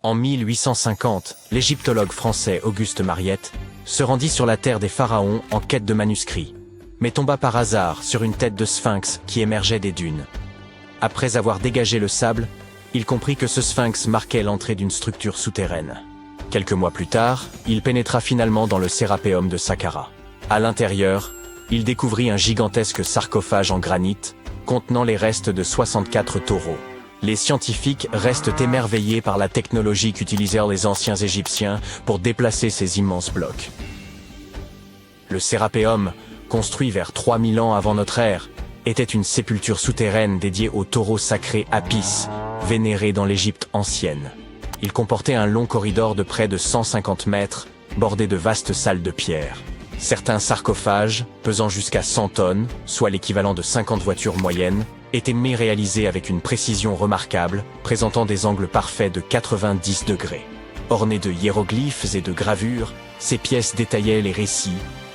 En 1850, l'égyptologue français Auguste Mariette se rendit sur la terre des pharaons en quête de manuscrits, mais tomba par hasard sur une tête de sphinx qui émergeait des dunes. Après avoir dégagé le sable, il comprit que ce sphinx marquait l'entrée d'une structure souterraine. Quelques mois plus tard, il pénétra finalement dans le Sérapéum de Saqqara. À l'intérieur, il découvrit un gigantesque sarcophage en granit contenant les restes de 64 taureaux. Les scientifiques restent émerveillés par la technologie qu'utilisèrent les anciens Égyptiens pour déplacer ces immenses blocs. Le Sérapéum, construit vers 3000 ans avant notre ère, était une sépulture souterraine dédiée au taureau sacré Apis, vénéré dans l'Égypte ancienne. Il comportait un long corridor de près de 150 mètres, bordé de vastes salles de pierre. Certains sarcophages, pesant jusqu'à 100 tonnes, soit l'équivalent de 50 voitures moyennes, étaient réalisés avec une précision remarquable, présentant des angles parfaits de 90 degrés. Ornés de hiéroglyphes et de gravures, ces pièces détaillaient les récits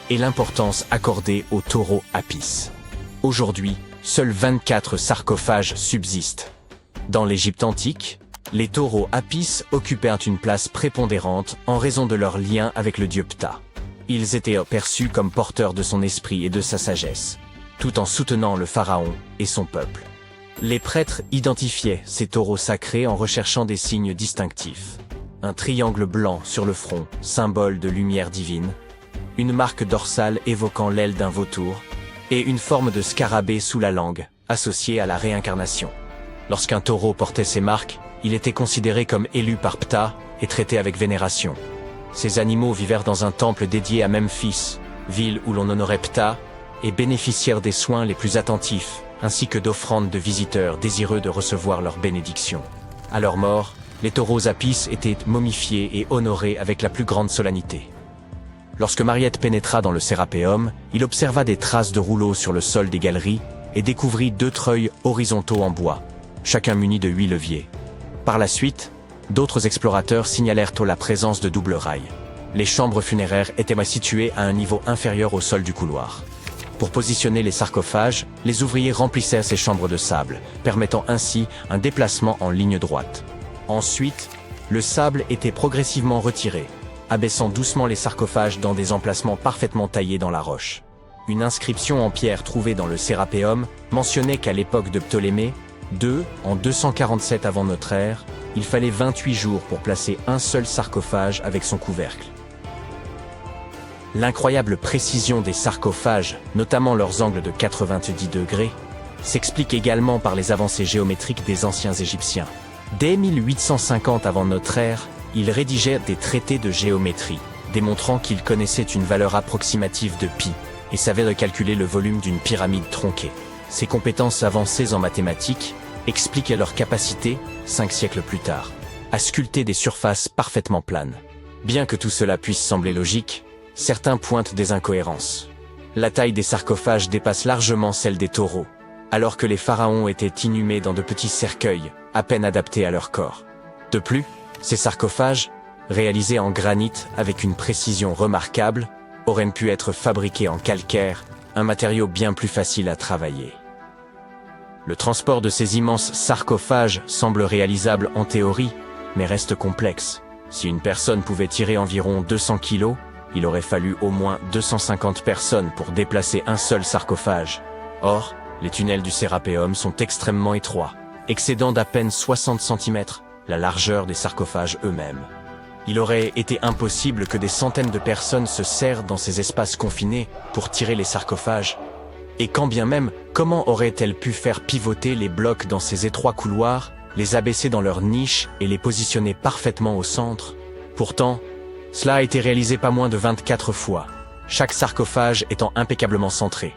et l'importance accordée au taureau Apis. Aujourd'hui, seuls 24 sarcophages subsistent. Dans l'Égypte antique, les taureaux Apis occupaient une place prépondérante en raison de leur lien avec le dieu Ptah. Ils étaient perçus comme porteurs de son esprit et de sa sagesse, tout en soutenant le pharaon et son peuple. Les prêtres identifiaient ces taureaux sacrés en recherchant des signes distinctifs. Un triangle blanc sur le front, symbole de lumière divine, une marque dorsale évoquant l'aile d'un vautour, et une forme de scarabée sous la langue, associée à la réincarnation. Lorsqu'un taureau portait ces marques, il était considéré comme élu par Ptah et traité avec vénération. Ces animaux vivèrent dans un temple dédié à Memphis, ville où l'on honorait Ptah, et bénéficièrent des soins les plus attentifs, ainsi que d'offrandes de visiteurs désireux de recevoir leur bénédiction. À leur mort, les taureaux Apis étaient momifiés et honorés avec la plus grande solennité. Lorsque Mariette pénétra dans le Sérapéum, il observa des traces de rouleaux sur le sol des galeries et découvrit 2 treuils horizontaux en bois, chacun muni de 8 leviers. Par la suite, d'autres explorateurs signalèrent la présence de doubles rails. Les chambres funéraires étaient situées à un niveau inférieur au sol du couloir. Pour positionner les sarcophages, les ouvriers remplissèrent ces chambres de sable, permettant ainsi un déplacement en ligne droite. Ensuite, le sable était progressivement retiré, abaissant doucement les sarcophages dans des emplacements parfaitement taillés dans la roche. Une inscription en pierre trouvée dans le Sérapéum mentionnait qu'à l'époque de Ptolémée II, en 247 avant notre ère, il fallait 28 jours pour placer un seul sarcophage avec son couvercle. L'incroyable précision des sarcophages, notamment leurs angles de 90 degrés, s'explique également par les avancées géométriques des anciens Égyptiens. Dès 1850 avant notre ère, ils rédigèrent des traités de géométrie, démontrant qu'ils connaissaient une valeur approximative de pi et savaient calculer le volume d'une pyramide tronquée. Ces compétences avancées en mathématiques expliquent leur capacité, 5 siècles plus tard, à sculpter des surfaces parfaitement planes. Bien que tout cela puisse sembler logique, certains pointent des incohérences. La taille des sarcophages dépasse largement celle des taureaux, alors que les pharaons étaient inhumés dans de petits cercueils, à peine adaptés à leur corps. De plus, ces sarcophages, réalisés en granit avec une précision remarquable, auraient pu être fabriqués en calcaire, un matériau bien plus facile à travailler. Le transport de ces immenses sarcophages semble réalisable en théorie, mais reste complexe. Si une personne pouvait tirer environ 200 kilos, il aurait fallu au moins 250 personnes pour déplacer un seul sarcophage. Or, les tunnels du Sérapéum sont extrêmement étroits, excédant d'à peine 60 cm la largeur des sarcophages eux-mêmes. Il aurait été impossible que des centaines de personnes se serrent dans ces espaces confinés pour tirer les sarcophages. Et quand bien même, comment auraient-elles pu faire pivoter les blocs dans ces étroits couloirs, les abaisser dans leurs niches et les positionner parfaitement au centre? Pourtant, cela a été réalisé pas moins de 24 fois, chaque sarcophage étant impeccablement centré.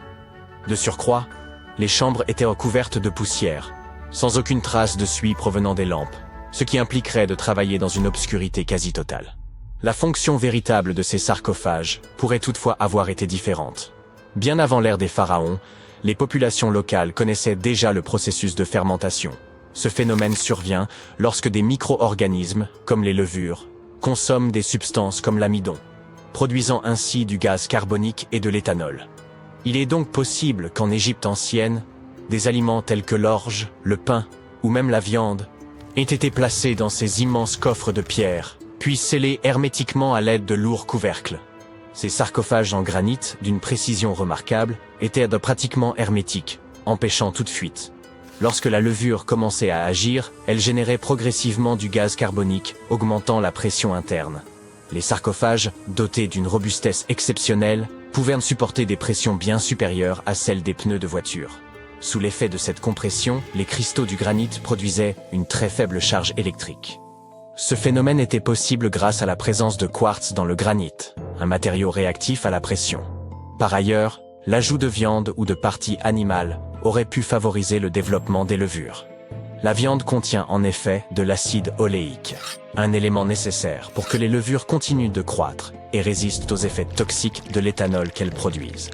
De surcroît, les chambres étaient recouvertes de poussière, sans aucune trace de suie provenant des lampes, ce qui impliquerait de travailler dans une obscurité quasi totale. La fonction véritable de ces sarcophages pourrait toutefois avoir été différente. Bien avant l'ère des pharaons, les populations locales connaissaient déjà le processus de fermentation. Ce phénomène survient lorsque des micro-organismes, comme les levures, consomment des substances comme l'amidon, produisant ainsi du gaz carbonique et de l'éthanol. Il est donc possible qu'en Égypte ancienne, des aliments tels que l'orge, le pain ou même la viande aient été placés dans ces immenses coffres de pierre, puis scellés hermétiquement à l'aide de lourds couvercles. Ces sarcophages en granit, d'une précision remarquable, étaient pratiquement hermétiques, empêchant toute fuite. Lorsque la levure commençait à agir, elle générait progressivement du gaz carbonique, augmentant la pression interne. Les sarcophages, dotés d'une robustesse exceptionnelle, pouvaient supporter des pressions bien supérieures à celles des pneus de voiture. Sous l'effet de cette compression, les cristaux du granit produisaient une très faible charge électrique. Ce phénomène était possible grâce à la présence de quartz dans le granit, un matériau réactif à la pression. Par ailleurs, l'ajout de viande ou de parties animales aurait pu favoriser le développement des levures. La viande contient en effet de l'acide oléique, un élément nécessaire pour que les levures continuent de croître et résistent aux effets toxiques de l'éthanol qu'elles produisent.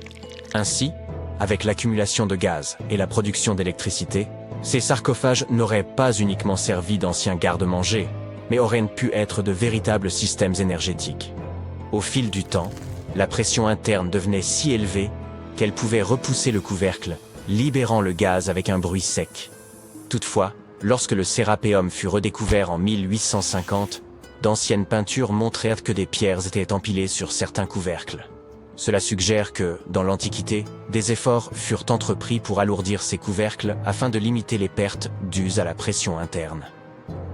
Ainsi, avec l'accumulation de gaz et la production d'électricité, ces sarcophages n'auraient pas uniquement servi d'anciens garde-manger, mais auraient pu être de véritables systèmes énergétiques. Au fil du temps, la pression interne devenait si élevée qu'elle pouvait repousser le couvercle, libérant le gaz avec un bruit sec. Toutefois, lorsque le sérapéum fut redécouvert en 1850, d'anciennes peintures montrèrent que des pierres étaient empilées sur certains couvercles. Cela suggère que, dans l'Antiquité, des efforts furent entrepris pour alourdir ces couvercles afin de limiter les pertes dues à la pression interne.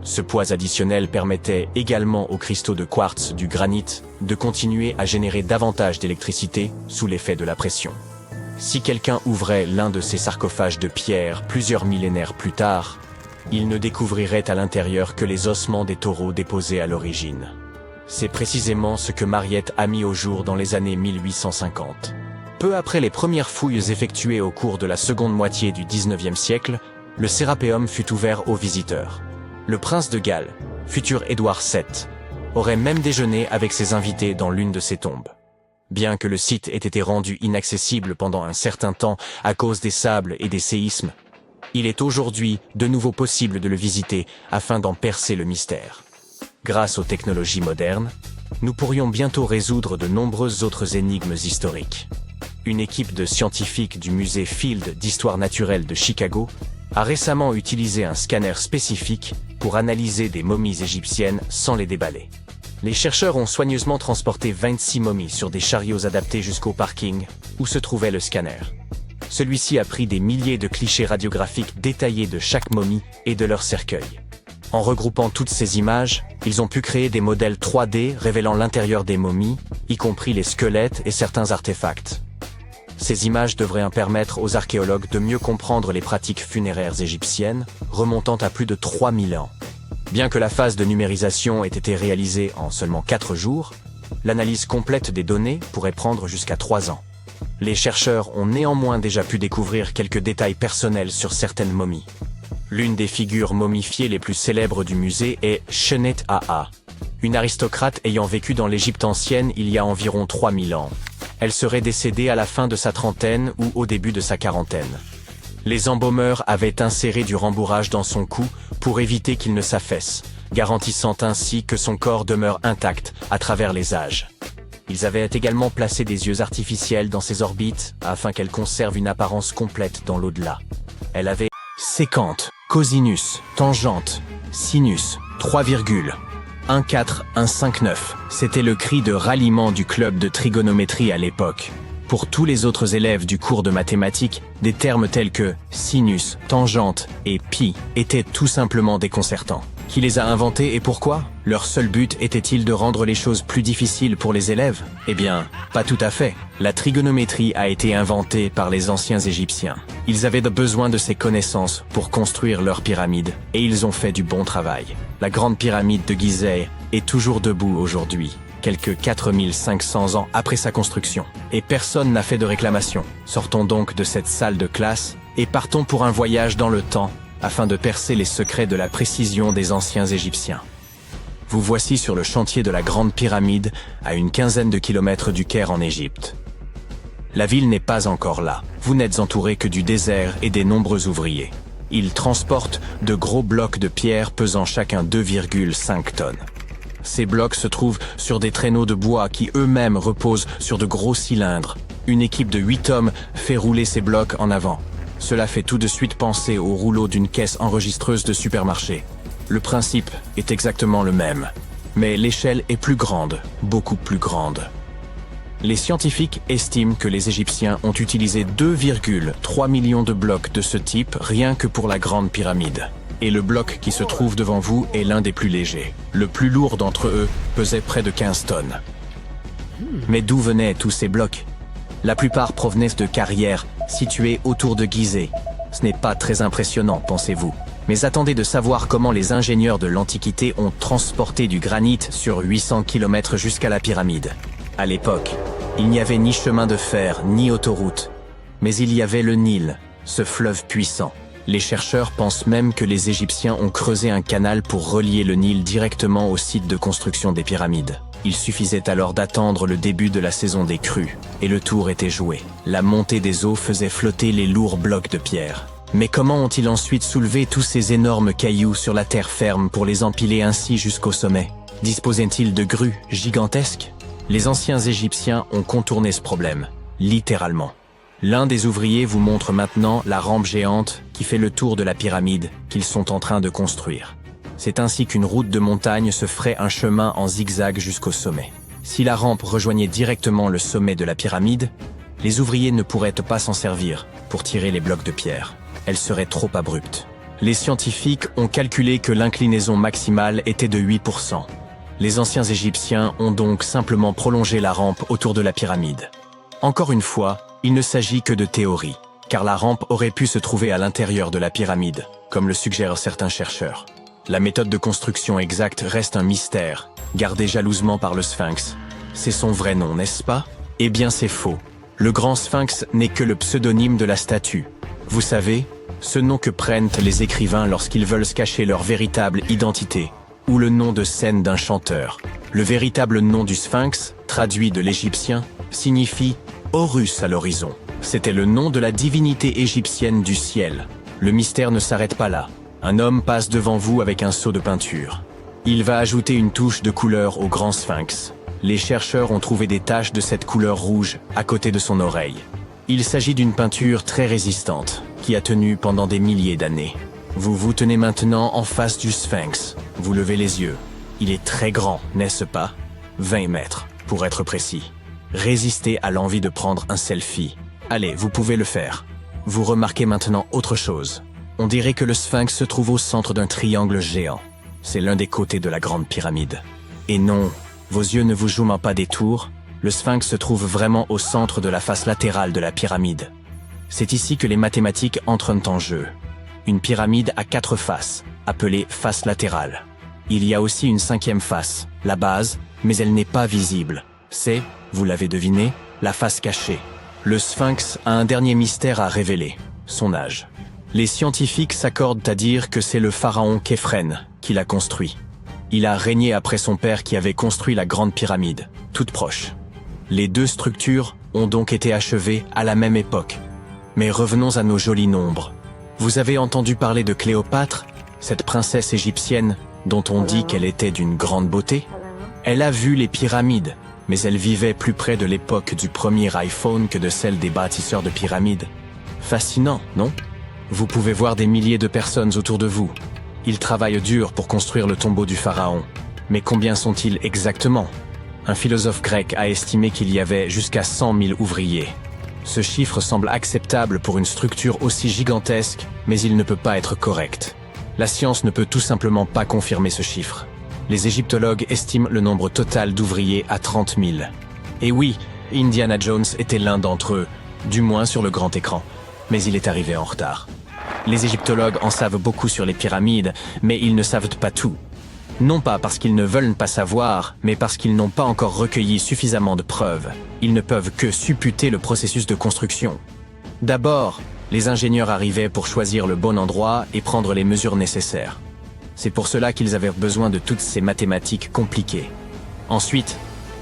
Ce poids additionnel permettait également aux cristaux de quartz du granit de continuer à générer davantage d'électricité sous l'effet de la pression. Si quelqu'un ouvrait l'un de ces sarcophages de pierre plusieurs millénaires plus tard, il ne découvrirait à l'intérieur que les ossements des taureaux déposés à l'origine. C'est précisément ce que Mariette a mis au jour dans les années 1850. Peu après les premières fouilles effectuées au cours de la seconde moitié du XIXe siècle, le sérapéum fut ouvert aux visiteurs. Le prince de Galles, futur Édouard VII, aurait même déjeuné avec ses invités dans l'une de ses tombes. Bien que le site ait été rendu inaccessible pendant un certain temps à cause des sables et des séismes, il est aujourd'hui de nouveau possible de le visiter afin d'en percer le mystère. Grâce aux technologies modernes, nous pourrions bientôt résoudre de nombreuses autres énigmes historiques. Une équipe de scientifiques du musée Field d'histoire naturelle de Chicago a récemment utilisé un scanner spécifique pour analyser des momies égyptiennes sans les déballer. Les chercheurs ont soigneusement transporté 26 momies sur des chariots adaptés jusqu'au parking où se trouvait le scanner. Celui-ci a pris des milliers de clichés radiographiques détaillés de chaque momie et de leur cercueil. En regroupant toutes ces images, ils ont pu créer des modèles 3D révélant l'intérieur des momies, y compris les squelettes et certains artefacts. Ces images devraient permettre aux archéologues de mieux comprendre les pratiques funéraires égyptiennes, remontant à plus de 3000 ans. Bien que la phase de numérisation ait été réalisée en seulement 4 jours, l'analyse complète des données pourrait prendre jusqu'à 3 ans. Les chercheurs ont néanmoins déjà pu découvrir quelques détails personnels sur certaines momies. L'une des figures momifiées les plus célèbres du musée est Shennet Aa, une aristocrate ayant vécu dans l'Égypte ancienne il y a environ 3000 ans. Elle serait décédée à la fin de sa trentaine ou au début de sa quarantaine. Les embaumeurs avaient inséré du rembourrage dans son cou pour éviter qu'il ne s'affaisse, garantissant ainsi que son corps demeure intact à travers les âges. Ils avaient également placé des yeux artificiels dans ses orbites afin qu'elle conserve une apparence complète dans l'au-delà. Elle avait sécante, cosinus, tangente, sinus, 3,14159. C'était le cri de ralliement du club de trigonométrie à l'époque. Pour tous les autres élèves du cours de mathématiques, des termes tels que sinus, tangente et pi étaient tout simplement déconcertants. Qui les a inventés et pourquoi? Leur seul but était-il de rendre les choses plus difficiles pour les élèves? Eh bien, pas tout à fait. La trigonométrie a été inventée par les anciens Égyptiens. Ils avaient besoin de ces connaissances pour construire leurs pyramides, et ils ont fait du bon travail. La grande pyramide de Gizeh est toujours debout aujourd'hui, quelques 4500 ans après sa construction. Et personne n'a fait de réclamation. Sortons donc de cette salle de classe et partons pour un voyage dans le temps afin de percer les secrets de la précision des anciens Égyptiens. Vous voici sur le chantier de la Grande Pyramide, à une quinzaine de kilomètres du Caire en Égypte. La ville n'est pas encore là. Vous n'êtes entouré que du désert et des nombreux ouvriers. Ils transportent de gros blocs de pierre pesant chacun 2,5 tonnes. Ces blocs se trouvent sur des traîneaux de bois qui eux-mêmes reposent sur de gros cylindres. Une équipe de 8 hommes fait rouler ces blocs en avant. Cela fait tout de suite penser au rouleau d'une caisse enregistreuse de supermarché. Le principe est exactement le même, mais l'échelle est plus grande, beaucoup plus grande. Les scientifiques estiment que les Égyptiens ont utilisé 2,3 millions de blocs de ce type rien que pour la Grande Pyramide. Et le bloc qui se trouve devant vous est l'un des plus légers. Le plus lourd d'entre eux pesait près de 15 tonnes. Mais d'où venaient tous ces blocs? La plupart provenaient de carrières situées autour de Gizeh. Ce n'est pas très impressionnant, pensez-vous. Mais attendez de savoir comment les ingénieurs de l'Antiquité ont transporté du granit sur 800 km jusqu'à la pyramide. À l'époque, il n'y avait ni chemin de fer, ni autoroute. Mais il y avait le Nil, ce fleuve puissant. Les chercheurs pensent même que les Égyptiens ont creusé un canal pour relier le Nil directement au site de construction des pyramides. Il suffisait alors d'attendre le début de la saison des crues, et le tour était joué. La montée des eaux faisait flotter les lourds blocs de pierre. Mais comment ont-ils ensuite soulevé tous ces énormes cailloux sur la terre ferme pour les empiler ainsi jusqu'au sommet? Disposaient-ils de grues gigantesques? Les anciens Égyptiens ont contourné ce problème, littéralement. L'un des ouvriers vous montre maintenant la rampe géante qui fait le tour de la pyramide qu'ils sont en train de construire. C'est ainsi qu'une route de montagne se ferait un chemin en zigzag jusqu'au sommet. Si la rampe rejoignait directement le sommet de la pyramide, les ouvriers ne pourraient pas s'en servir pour tirer les blocs de pierre. Elle serait trop abrupte. Les scientifiques ont calculé que l'inclinaison maximale était de 8%. Les anciens Égyptiens ont donc simplement prolongé la rampe autour de la pyramide. Encore une fois, il ne s'agit que de théorie, car la rampe aurait pu se trouver à l'intérieur de la pyramide, comme le suggèrent certains chercheurs. La méthode de construction exacte reste un mystère, gardé jalousement par le Sphinx. C'est son vrai nom, n'est-ce pas? Eh bien c'est faux. Le grand Sphinx n'est que le pseudonyme de la statue. Vous savez, ce nom que prennent les écrivains lorsqu'ils veulent se cacher leur véritable identité, ou le nom de scène d'un chanteur. Le véritable nom du Sphinx, traduit de l'égyptien, signifie Horus à l'horizon. C'était le nom de la divinité égyptienne du ciel. Le mystère ne s'arrête pas là. Un homme passe devant vous avec un seau de peinture. Il va ajouter une touche de couleur au grand Sphinx. Les chercheurs ont trouvé des taches de cette couleur rouge à côté de son oreille. Il s'agit d'une peinture très résistante, qui a tenu pendant des milliers d'années. Vous vous tenez maintenant en face du Sphinx. Vous levez les yeux. Il est très grand, n'est-ce pas? 20 mètres, pour être précis. Résistez à l'envie de prendre un selfie. Allez, vous pouvez le faire. Vous remarquez maintenant autre chose. On dirait que le Sphinx se trouve au centre d'un triangle géant. C'est l'un des côtés de la Grande Pyramide. Et non, vos yeux ne vous jouent pas des tours. Le Sphinx se trouve vraiment au centre de la face latérale de la pyramide. C'est ici que les mathématiques entrent en jeu. Une pyramide a 4 faces, appelées faces latérales. Il y a aussi une 5e face, la base, mais elle n'est pas visible. C'est, vous l'avez deviné, la face cachée. Le Sphinx a un dernier mystère à révéler, son âge. Les scientifiques s'accordent à dire que c'est le pharaon Képhren qui l'a construit. Il a régné après son père qui avait construit la Grande Pyramide, toute proche. Les deux structures ont donc été achevées à la même époque. Mais revenons à nos jolis nombres. Vous avez entendu parler de Cléopâtre, cette princesse égyptienne dont on dit qu'elle était d'une grande beauté? Elle a vu les pyramides, mais elle vivait plus près de l'époque du premier iPhone que de celle des bâtisseurs de pyramides. Fascinant, non? Vous pouvez voir des milliers de personnes autour de vous. Ils travaillent dur pour construire le tombeau du pharaon. Mais combien sont-ils exactement? Un philosophe grec a estimé qu'il y avait jusqu'à 100 000 ouvriers. Ce chiffre semble acceptable pour une structure aussi gigantesque, mais il ne peut pas être correct. La science ne peut tout simplement pas confirmer ce chiffre. Les égyptologues estiment le nombre total d'ouvriers à 30 000. Et oui, Indiana Jones était l'un d'entre eux, du moins sur le grand écran, mais il est arrivé en retard. Les égyptologues en savent beaucoup sur les pyramides, mais ils ne savent pas tout. Non pas parce qu'ils ne veulent pas savoir, mais parce qu'ils n'ont pas encore recueilli suffisamment de preuves. Ils ne peuvent que supputer le processus de construction. D'abord, les ingénieurs arrivaient pour choisir le bon endroit et prendre les mesures nécessaires. C'est pour cela qu'ils avaient besoin de toutes ces mathématiques compliquées. Ensuite,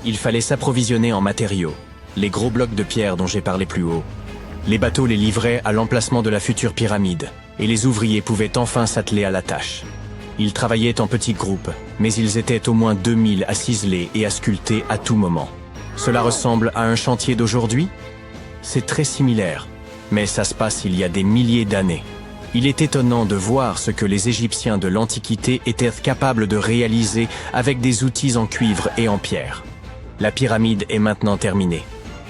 il fallait s'approvisionner en matériaux, les gros blocs de pierre dont j'ai parlé plus haut. Les bateaux les livraient à l'emplacement de la future pyramide, et les ouvriers pouvaient enfin s'atteler à la tâche. Ils travaillaient en petits groupes, mais ils étaient au moins 2000 à ciseler et à sculpter à tout moment. Cela ressemble à un chantier d'aujourd'hui? C'est très similaire, mais ça se passe il y a des milliers d'années. Il est étonnant de voir ce que les Égyptiens de l'Antiquité étaient capables de réaliser avec des outils en cuivre et en pierre. La pyramide est maintenant terminée.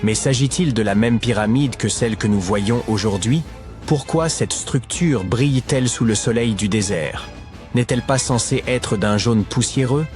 Mais s'agit-il de la même pyramide que celle que nous voyons aujourd'hui? Pourquoi cette structure brille-t-elle sous le soleil du désert? N'est-elle pas censée être d'un jaune poussiéreux?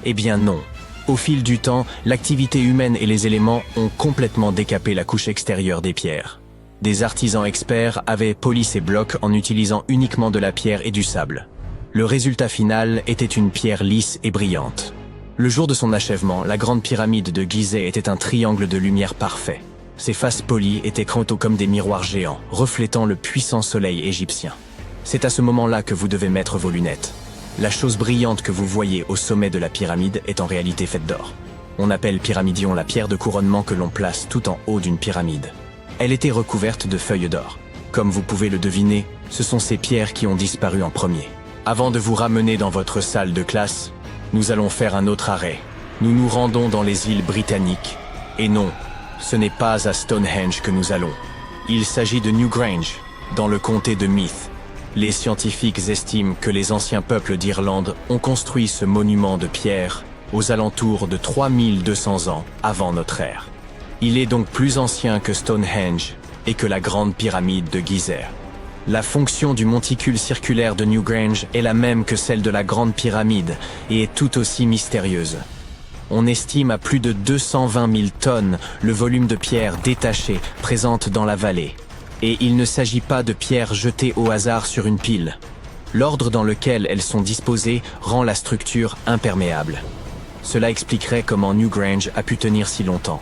Eh bien non. Au fil du temps, l'activité humaine et les éléments ont complètement décapé la couche extérieure des pierres. Des artisans experts avaient poli ces blocs en utilisant uniquement de la pierre et du sable. Le résultat final était une pierre lisse et brillante. Le jour de son achèvement, la grande pyramide de Gizeh était un triangle de lumière parfait. Ses faces polies étaient crantaux comme des miroirs géants, reflétant le puissant soleil égyptien. C'est à ce moment-là que vous devez mettre vos lunettes. La chose brillante que vous voyez au sommet de la pyramide est en réalité faite d'or. On appelle pyramidion la pierre de couronnement que l'on place tout en haut d'une pyramide. Elle était recouverte de feuilles d'or. Comme vous pouvez le deviner, ce sont ces pierres qui ont disparu en premier. Avant de vous ramener dans votre salle de classe, nous allons faire un autre arrêt. Nous nous rendons dans les îles britanniques. Et non, ce n'est pas à Stonehenge que nous allons. Il s'agit de Newgrange, dans le comté de Meath. Les scientifiques estiment que les anciens peuples d'Irlande ont construit ce monument de pierre aux alentours de 3200 ans avant notre ère. Il est donc plus ancien que Stonehenge et que la grande pyramide de Gizeh. La fonction du monticule circulaire de Newgrange est la même que celle de la grande pyramide et est tout aussi mystérieuse. On estime à plus de 220 000 tonnes le volume de pierres détachées présentes dans la vallée. Et il ne s'agit pas de pierres jetées au hasard sur une pile. L'ordre dans lequel elles sont disposées rend la structure imperméable. Cela expliquerait comment Newgrange a pu tenir si longtemps.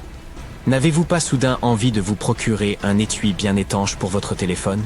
N'avez-vous pas soudain envie de vous procurer un étui bien étanche pour votre téléphone?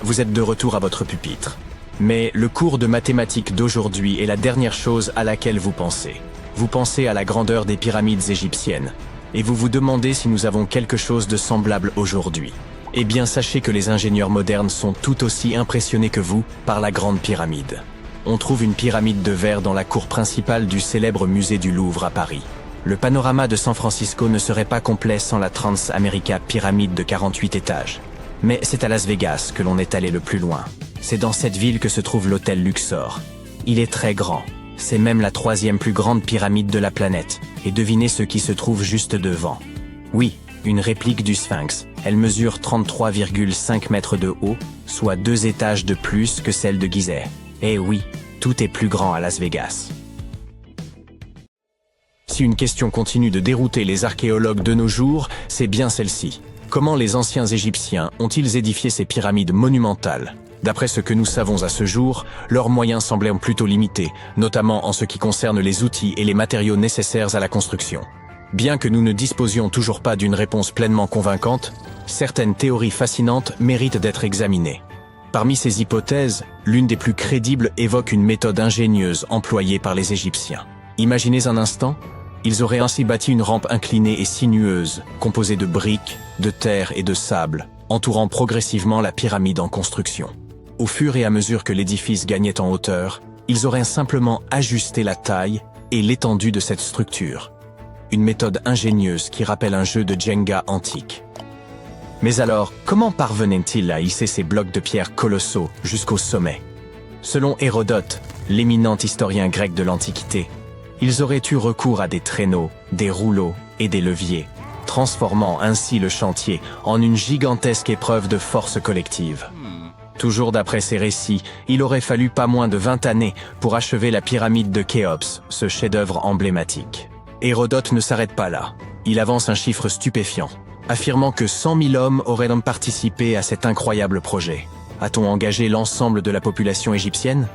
Vous êtes de retour à votre pupitre. Mais le cours de mathématiques d'aujourd'hui est la dernière chose à laquelle vous pensez. Vous pensez à la grandeur des pyramides égyptiennes. Et vous vous demandez si nous avons quelque chose de semblable aujourd'hui. Eh bien, sachez que les ingénieurs modernes sont tout aussi impressionnés que vous par la grande pyramide. On trouve une pyramide de verre dans la cour principale du célèbre musée du Louvre à Paris. Le panorama de San Francisco ne serait pas complet sans la Transamerica pyramide de 48 étages. Mais c'est à Las Vegas que l'on est allé le plus loin. C'est dans cette ville que se trouve l'hôtel Luxor. Il est très grand. C'est même la 3e plus grande pyramide de la planète. Et devinez ce qui se trouve juste devant. Oui, une réplique du Sphinx. Elle mesure 33,5 mètres de haut, soit 2 étages de plus que celle de Gizeh. Eh oui, tout est plus grand à Las Vegas. Si une question continue de dérouter les archéologues de nos jours, c'est bien celle-ci. Comment les anciens Égyptiens ont-ils édifié ces pyramides monumentales? D'après ce que nous savons à ce jour, leurs moyens semblaient plutôt limités, notamment en ce qui concerne les outils et les matériaux nécessaires à la construction. Bien que nous ne disposions toujours pas d'une réponse pleinement convaincante, certaines théories fascinantes méritent d'être examinées. Parmi ces hypothèses, l'une des plus crédibles évoque une méthode ingénieuse employée par les Égyptiens. Imaginez un instant, ils auraient ainsi bâti une rampe inclinée et sinueuse, composée de briques, de terre et de sable, entourant progressivement la pyramide en construction. Au fur et à mesure que l'édifice gagnait en hauteur, ils auraient simplement ajusté la taille et l'étendue de cette structure. Une méthode ingénieuse qui rappelle un jeu de Jenga antique. Mais alors, comment parvenaient-ils à hisser ces blocs de pierre colossaux jusqu'au sommet? Selon Hérodote, l'éminent historien grec de l'Antiquité, ils auraient eu recours à des traîneaux, des rouleaux et des leviers, transformant ainsi le chantier en une gigantesque épreuve de force collective. Toujours d'après ces récits, il aurait fallu pas moins de 20 années pour achever la pyramide de Khéops, ce chef-d'œuvre emblématique. Hérodote ne s'arrête pas là. Il avance un chiffre stupéfiant, affirmant que 100 000 hommes auraient donc participé à cet incroyable projet. A-t-on engagé l'ensemble de la population égyptienne?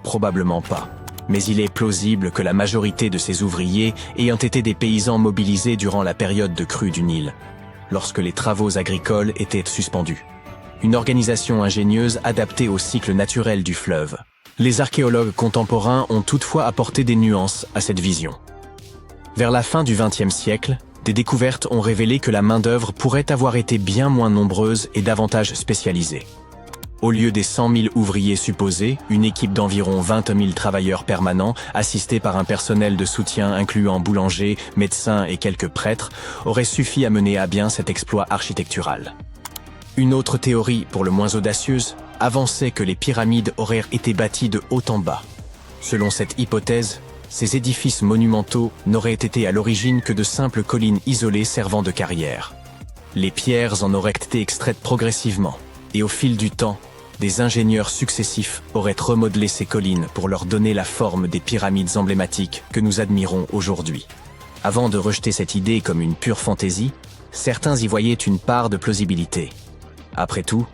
Probablement pas. Mais il est plausible que la majorité de ces ouvriers ayant été des paysans mobilisés durant la période de crue du Nil, lorsque les travaux agricoles étaient suspendus. Une organisation ingénieuse adaptée au cycle naturel du fleuve. Les archéologues contemporains ont toutefois apporté des nuances à cette vision. Vers la fin du XXe siècle, des découvertes ont révélé que la main-d'œuvre pourrait avoir été bien moins nombreuse et davantage spécialisée. Au lieu des 100 000 ouvriers supposés, une équipe d'environ 20 000 travailleurs permanents, assistés par un personnel de soutien incluant boulangers, médecins et quelques prêtres, aurait suffi à mener à bien cet exploit architectural. Une autre théorie, pour le moins audacieuse, avançait que les pyramides auraient été bâties de haut en bas. Selon cette hypothèse, ces édifices monumentaux n'auraient été à l'origine que de simples collines isolées servant de carrières. Les pierres en auraient été extraites progressivement, et au fil du temps, des ingénieurs successifs auraient remodelé ces collines pour leur donner la forme des pyramides emblématiques que nous admirons aujourd'hui. Avant de rejeter cette idée comme une pure fantaisie, certains y voyaient une part de plausibilité. Après tout,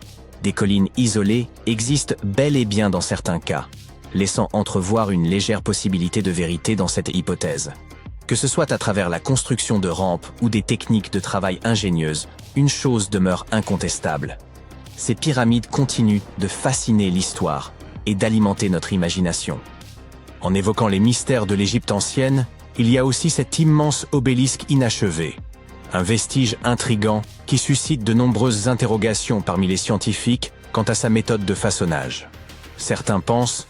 des collines isolées existent bel et bien dans certains cas, laissant entrevoir une légère possibilité de vérité dans cette hypothèse. Que ce soit à travers la construction de rampes ou des techniques de travail ingénieuses, une chose demeure incontestable. Ces pyramides continuent de fasciner l'histoire et d'alimenter notre imagination. En évoquant les mystères de l'Égypte ancienne, il y a aussi cet immense obélisque inachevé, un vestige intrigant qui suscite de nombreuses interrogations parmi les scientifiques quant à sa méthode de façonnage. Certains pensent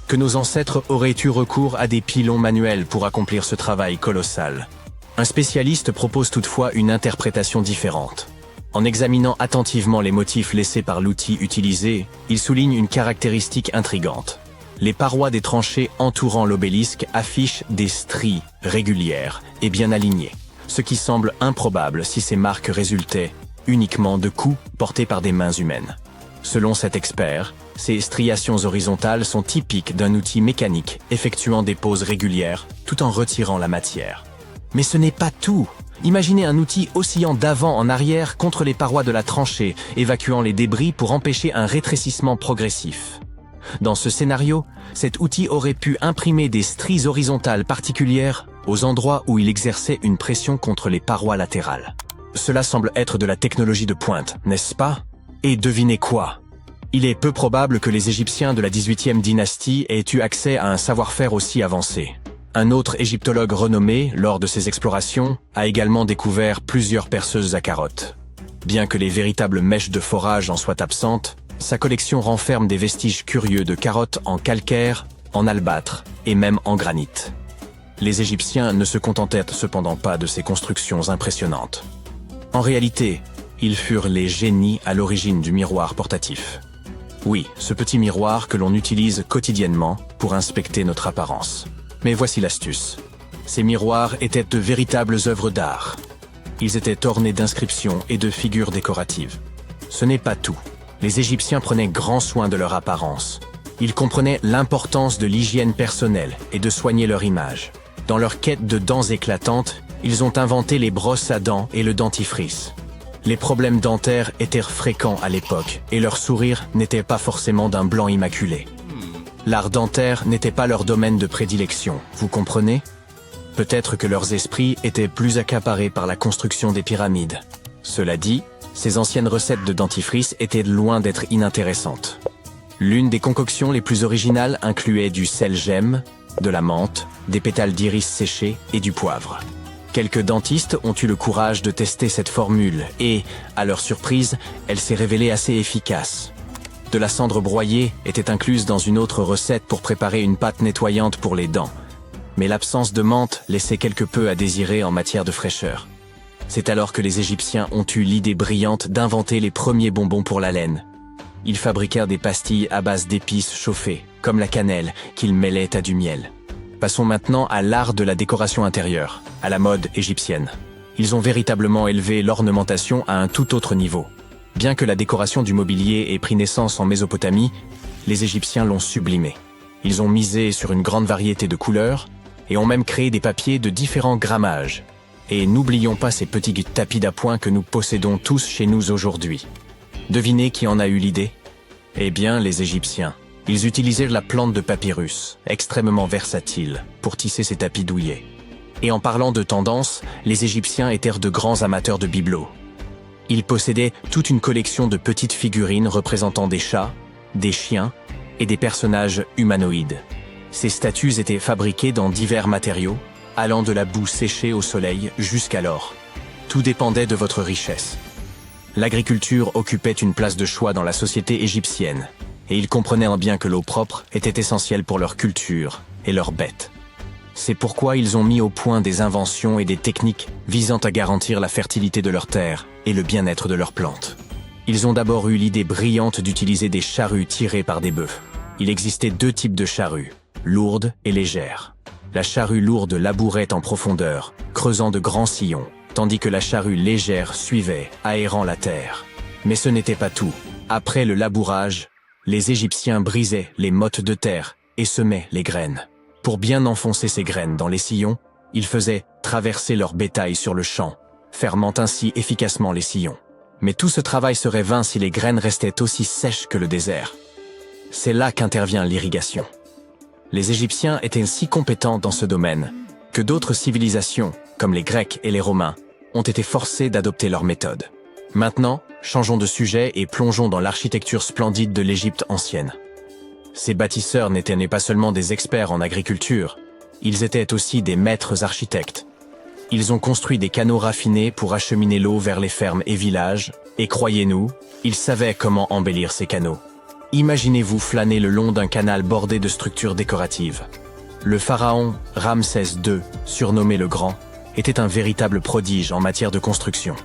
que nos ancêtres auraient eu recours à des pilons manuels pour accomplir ce travail colossal. Un spécialiste propose toutefois une interprétation différente. En examinant attentivement les motifs laissés par l'outil utilisé, il souligne une caractéristique intrigante. Les parois des tranchées entourant l'obélisque affichent des stries régulières et bien alignées, ce qui semble improbable si ces marques résultaient uniquement de coups portés par des mains humaines. Selon cet expert, ces striations horizontales sont typiques d'un outil mécanique effectuant des pauses régulières tout en retirant la matière. Mais ce n'est pas tout. Imaginez un outil oscillant d'avant en arrière contre les parois de la tranchée, évacuant les débris pour empêcher un rétrécissement progressif. Dans ce scénario, cet outil aurait pu imprimer des stries horizontales particulières aux endroits où il exerçait une pression contre les parois latérales. Cela semble être de la technologie de pointe, n'est-ce pas? Et devinez quoi? Il est peu probable que les Égyptiens de la 18e dynastie aient eu accès à un savoir-faire aussi avancé. Un autre égyptologue renommé, lors de ses explorations, a également découvert plusieurs perceuses à carottes. Bien que les véritables mèches de forage en soient absentes, sa collection renferme des vestiges curieux de carottes en calcaire, en albâtre et même en granit. Les Égyptiens ne se contentèrent cependant pas de ces constructions impressionnantes. En réalité, ils furent les génies à l'origine du miroir portatif. Oui, ce petit miroir que l'on utilise quotidiennement pour inspecter notre apparence. Mais voici l'astuce. Ces miroirs étaient de véritables œuvres d'art. Ils étaient ornés d'inscriptions et de figures décoratives. Ce n'est pas tout. Les Égyptiens prenaient grand soin de leur apparence. Ils comprenaient l'importance de l'hygiène personnelle et de soigner leur image. Dans leur quête de dents éclatantes, ils ont inventé les brosses à dents et le dentifrice. Les problèmes dentaires étaient fréquents à l'époque et leur sourire n'était pas forcément d'un blanc immaculé. L'art dentaire n'était pas leur domaine de prédilection, vous comprenez? Peut-être que leurs esprits étaient plus accaparés par la construction des pyramides. Cela dit, ces anciennes recettes de dentifrice étaient loin d'être inintéressantes. L'une des concoctions les plus originales incluait du sel-gemme, de la menthe, des pétales d'iris séchés et du poivre. Quelques dentistes ont eu le courage de tester cette formule et, à leur surprise, elle s'est révélée assez efficace. De la cendre broyée était incluse dans une autre recette pour préparer une pâte nettoyante pour les dents. Mais l'absence de menthe laissait quelque peu à désirer en matière de fraîcheur. C'est alors que les Égyptiens ont eu l'idée brillante d'inventer les premiers bonbons pour la laine. Ils fabriquèrent des pastilles à base d'épices chauffées, comme la cannelle, qu'ils mêlaient à du miel. Passons maintenant à l'art de la décoration intérieure, à la mode égyptienne. Ils ont véritablement élevé l'ornementation à un tout autre niveau. Bien que la décoration du mobilier ait pris naissance en Mésopotamie, les Égyptiens l'ont sublimée. Ils ont misé sur une grande variété de couleurs et ont même créé des papiers de différents grammages. Et n'oublions pas ces petits tapis d'appoint que nous possédons tous chez nous aujourd'hui. Devinez qui en a eu l'idée? Eh bien, les Égyptiens. Ils utilisèrent la plante de papyrus, extrêmement versatile, pour tisser ces tapis douillets. Et en parlant de tendance, les Égyptiens étaient de grands amateurs de bibelots. Ils possédaient toute une collection de petites figurines représentant des chats, des chiens et des personnages humanoïdes. Ces statues étaient fabriquées dans divers matériaux, allant de la boue séchée au soleil jusqu'à l'or. Tout dépendait de votre richesse. L'agriculture occupait une place de choix dans la société égyptienne, et ils comprenaient bien que l'eau propre était essentielle pour leur culture et leurs bêtes. C'est pourquoi ils ont mis au point des inventions et des techniques visant à garantir la fertilité de leurs terres et le bien-être de leurs plantes. Ils ont d'abord eu l'idée brillante d'utiliser des charrues tirées par des bœufs. Il existait deux types de charrues, lourdes et légères. La charrue lourde labourait en profondeur, creusant de grands sillons, tandis que la charrue légère suivait, aérant la terre. Mais ce n'était pas tout. Après le labourage, les Égyptiens brisaient les mottes de terre et semaient les graines. Pour bien enfoncer ces graines dans les sillons, ils faisaient traverser leur bétail sur le champ, fermant ainsi efficacement les sillons. Mais tout ce travail serait vain si les graines restaient aussi sèches que le désert. C'est là qu'intervient l'irrigation. Les Égyptiens étaient si compétents dans ce domaine que d'autres civilisations, comme les Grecs et les Romains, ont été forcés d'adopter leur méthode. Maintenant, changeons de sujet et plongeons dans l'architecture splendide de l'Égypte ancienne. Ces bâtisseurs n'étaient pas seulement des experts en agriculture, ils étaient aussi des maîtres architectes. Ils ont construit des canaux raffinés pour acheminer l'eau vers les fermes et villages, et croyez-nous, ils savaient comment embellir ces canaux. Imaginez-vous flâner le long d'un canal bordé de structures décoratives. Le pharaon Ramsès II, surnommé le Grand, était un véritable prodige en matière de construction.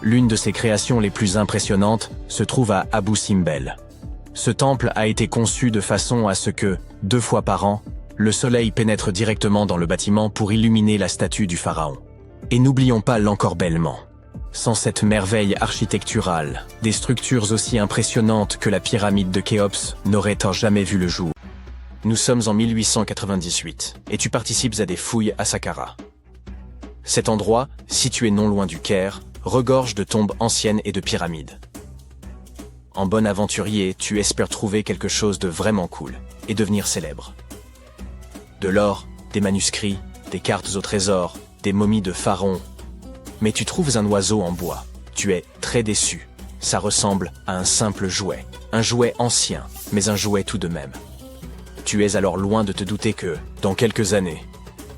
L'une de ses créations les plus impressionnantes se trouve à Abou Simbel. Ce temple a été conçu de façon à ce que, 2 fois par an, le soleil pénètre directement dans le bâtiment pour illuminer la statue du pharaon. Et n'oublions pas l'encorbellement. Sans cette merveille architecturale, des structures aussi impressionnantes que la pyramide de Khéops n'auraient jamais vu le jour. Nous sommes en 1898, et tu participes à des fouilles à Saqqara. Cet endroit, situé non loin du Caire, regorge de tombes anciennes et de pyramides. En bon aventurier, tu espères trouver quelque chose de vraiment cool, et devenir célèbre. De l'or, des manuscrits, des cartes au trésor, des momies de pharaons. Mais tu trouves un oiseau en bois. Tu es très déçu. Ça ressemble à un simple jouet. Un jouet ancien, mais un jouet tout de même. Tu es alors loin de te douter que, dans quelques années,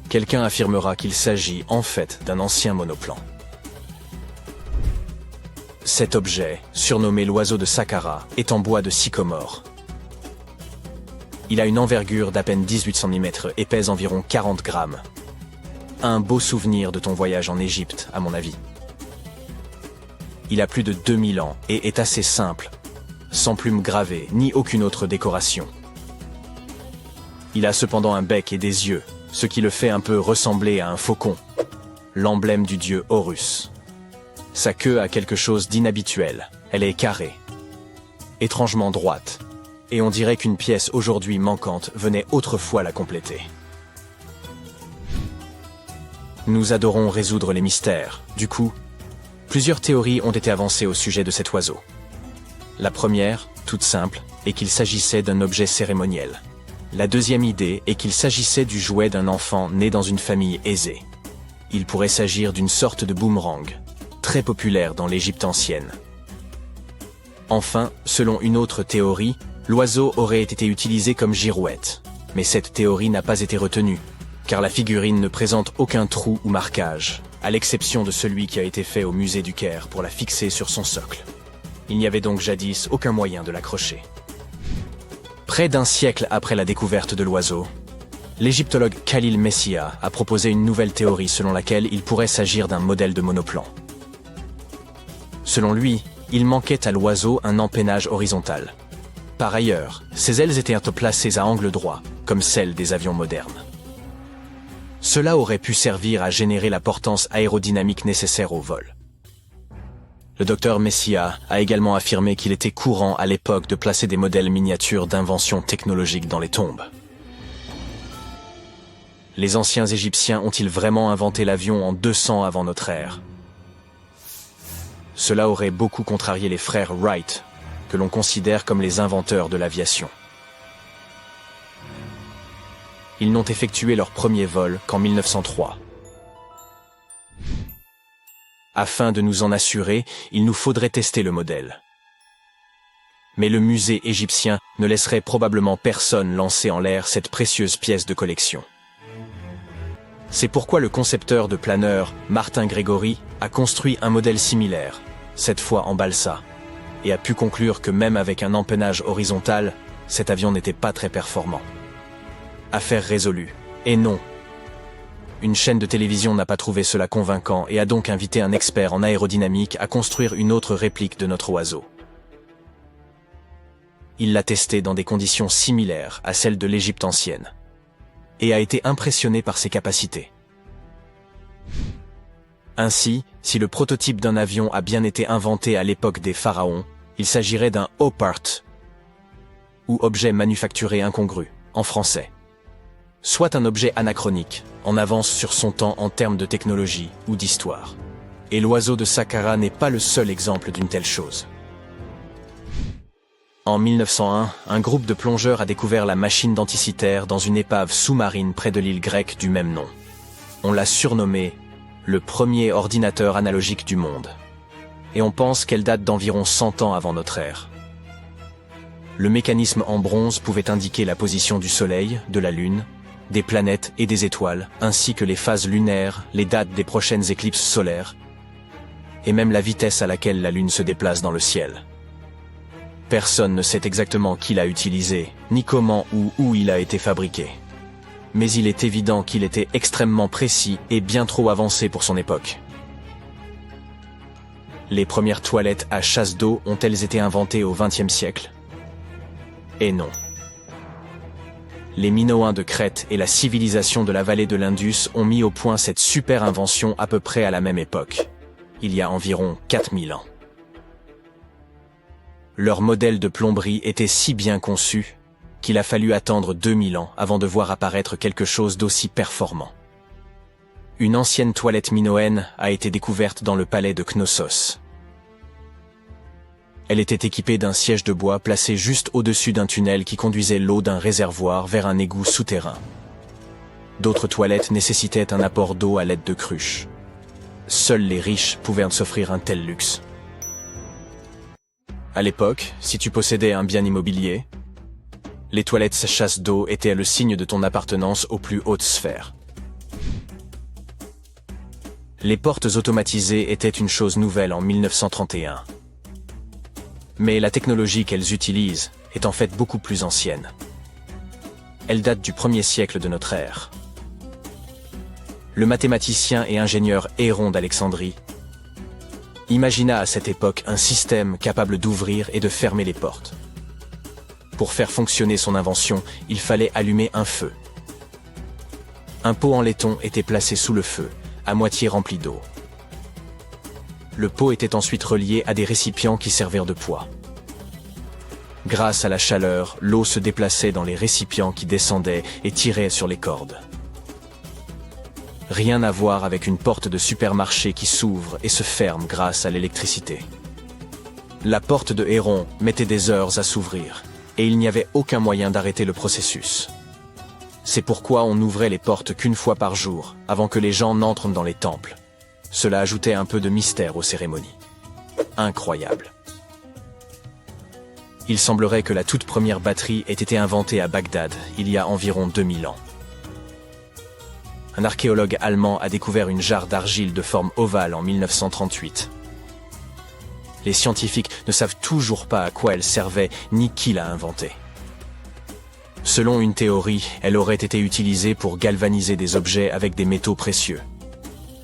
quelqu'un affirmera qu'il s'agit en fait d'un ancien monoplan. Cet objet, surnommé l'oiseau de Saqqara, est en bois de sycomore. Il a une envergure d'à peine 18 cm et pèse environ 40 grammes. Un beau souvenir de ton voyage en Égypte, à mon avis. Il a plus de 2000 ans et est assez simple, sans plumes gravées ni aucune autre décoration. Il a cependant un bec et des yeux, ce qui le fait un peu ressembler à un faucon, l'emblème du dieu Horus. Sa queue a quelque chose d'inhabituel, elle est carrée, étrangement droite, et on dirait qu'une pièce aujourd'hui manquante venait autrefois la compléter. Nous adorons résoudre les mystères. Du coup, plusieurs théories ont été avancées au sujet de cet oiseau. La première, toute simple, est qu'il s'agissait d'un objet cérémoniel. La deuxième idée est qu'il s'agissait du jouet d'un enfant né dans une famille aisée. Il pourrait s'agir d'une sorte de boomerang, très populaire dans l'Égypte ancienne. Enfin, selon une autre théorie, l'oiseau aurait été utilisé comme girouette. Mais cette théorie n'a pas été retenue, car la figurine ne présente aucun trou ou marquage, à l'exception de celui qui a été fait au musée du Caire pour la fixer sur son socle. Il n'y avait donc jadis aucun moyen de l'accrocher. Près d'un siècle après la découverte de l'oiseau, l'égyptologue Khalil Messia a proposé une nouvelle théorie selon laquelle il pourrait s'agir d'un modèle de monoplan. Selon lui, il manquait à l'oiseau un empennage horizontal. Par ailleurs, ses ailes étaient placées à angle droit, comme celles des avions modernes. Cela aurait pu servir à générer la portance aérodynamique nécessaire au vol. Le docteur Messia a également affirmé qu'il était courant à l'époque de placer des modèles miniatures d'inventions technologiques dans les tombes. Les anciens Égyptiens ont-ils vraiment inventé l'avion en 200 avant notre ère? Cela aurait beaucoup contrarié les frères Wright, que l'on considère comme les inventeurs de l'aviation. Ils n'ont effectué leur premier vol qu'en 1903. Afin de nous en assurer, il nous faudrait tester le modèle. Mais le musée égyptien ne laisserait probablement personne lancer en l'air cette précieuse pièce de collection. C'est pourquoi le concepteur de planeurs, Martin Grégory, a construit un modèle similaire, cette fois en balsa, et a pu conclure que même avec un empennage horizontal, cet avion n'était pas très performant. Affaire résolue. Et non. Une chaîne de télévision n'a pas trouvé cela convaincant et a donc invité un expert en aérodynamique à construire une autre réplique de notre oiseau. Il l'a testée dans des conditions similaires à celles de l'Égypte ancienne et a été impressionné par ses capacités. Ainsi, si le prototype d'un avion a bien été inventé à l'époque des pharaons, il s'agirait d'un OPART, ou objet manufacturé incongru, en français. Soit un objet anachronique, en avance sur son temps en termes de technologie ou d'histoire. Et l'oiseau de Saqqara n'est pas le seul exemple d'une telle chose. En 1901, un groupe de plongeurs a découvert la machine d'Anticythère dans une épave sous-marine près de l'île grecque du même nom. On l'a surnommée le premier ordinateur analogique du monde. Et on pense qu'elle date d'environ 100 ans avant notre ère. Le mécanisme en bronze pouvait indiquer la position du Soleil, de la Lune, des planètes et des étoiles, ainsi que les phases lunaires, les dates des prochaines éclipses solaires, et même la vitesse à laquelle la Lune se déplace dans le ciel. Personne ne sait exactement qui l'a utilisé, ni comment ou où il a été fabriqué. Mais il est évident qu'il était extrêmement précis et bien trop avancé pour son époque. Les premières toilettes à chasse d'eau ont-elles été inventées au XXe siècle? Et non. Les Minoens de Crète et la civilisation de la vallée de l'Indus ont mis au point cette super invention à peu près à la même époque, il y a environ 4000 ans. Leur modèle de plomberie était si bien conçu qu'il a fallu attendre 2000 ans avant de voir apparaître quelque chose d'aussi performant. Une ancienne toilette minoenne a été découverte dans le palais de Knossos. Elle était équipée d'un siège de bois placé juste au-dessus d'un tunnel qui conduisait l'eau d'un réservoir vers un égout souterrain. D'autres toilettes nécessitaient un apport d'eau à l'aide de cruches. Seuls les riches pouvaient s'offrir un tel luxe. À l'époque, si tu possédais un bien immobilier, les toilettes chasse d'eau étaient le signe de ton appartenance aux plus hautes sphères. Les portes automatisées étaient une chose nouvelle en 1931. Mais la technologie qu'elles utilisent est en fait beaucoup plus ancienne. Elle date du 1er siècle de notre ère. Le mathématicien et ingénieur Héron d'Alexandrie imagina à cette époque un système capable d'ouvrir et de fermer les portes. Pour faire fonctionner son invention, il fallait allumer un feu. Un pot en laiton était placé sous le feu, à moitié rempli d'eau. Le pot était ensuite relié à des récipients qui servirent de poids. Grâce à la chaleur, l'eau se déplaçait dans les récipients qui descendaient et tiraient sur les cordes. Rien à voir avec une porte de supermarché qui s'ouvre et se ferme grâce à l'électricité. La porte de Héron mettait des heures à s'ouvrir, et il n'y avait aucun moyen d'arrêter le processus. C'est pourquoi on n'ouvrait les portes qu'une fois par jour, avant que les gens n'entrent dans les temples. Cela ajoutait un peu de mystère aux cérémonies. Incroyable. Il semblerait que la toute première batterie ait été inventée à Bagdad, il y a environ 2000 ans. Un archéologue allemand a découvert une jarre d'argile de forme ovale en 1938. Les scientifiques ne savent toujours pas à quoi elle servait ni qui l'a inventée. Selon une théorie, elle aurait été utilisée pour galvaniser des objets avec des métaux précieux.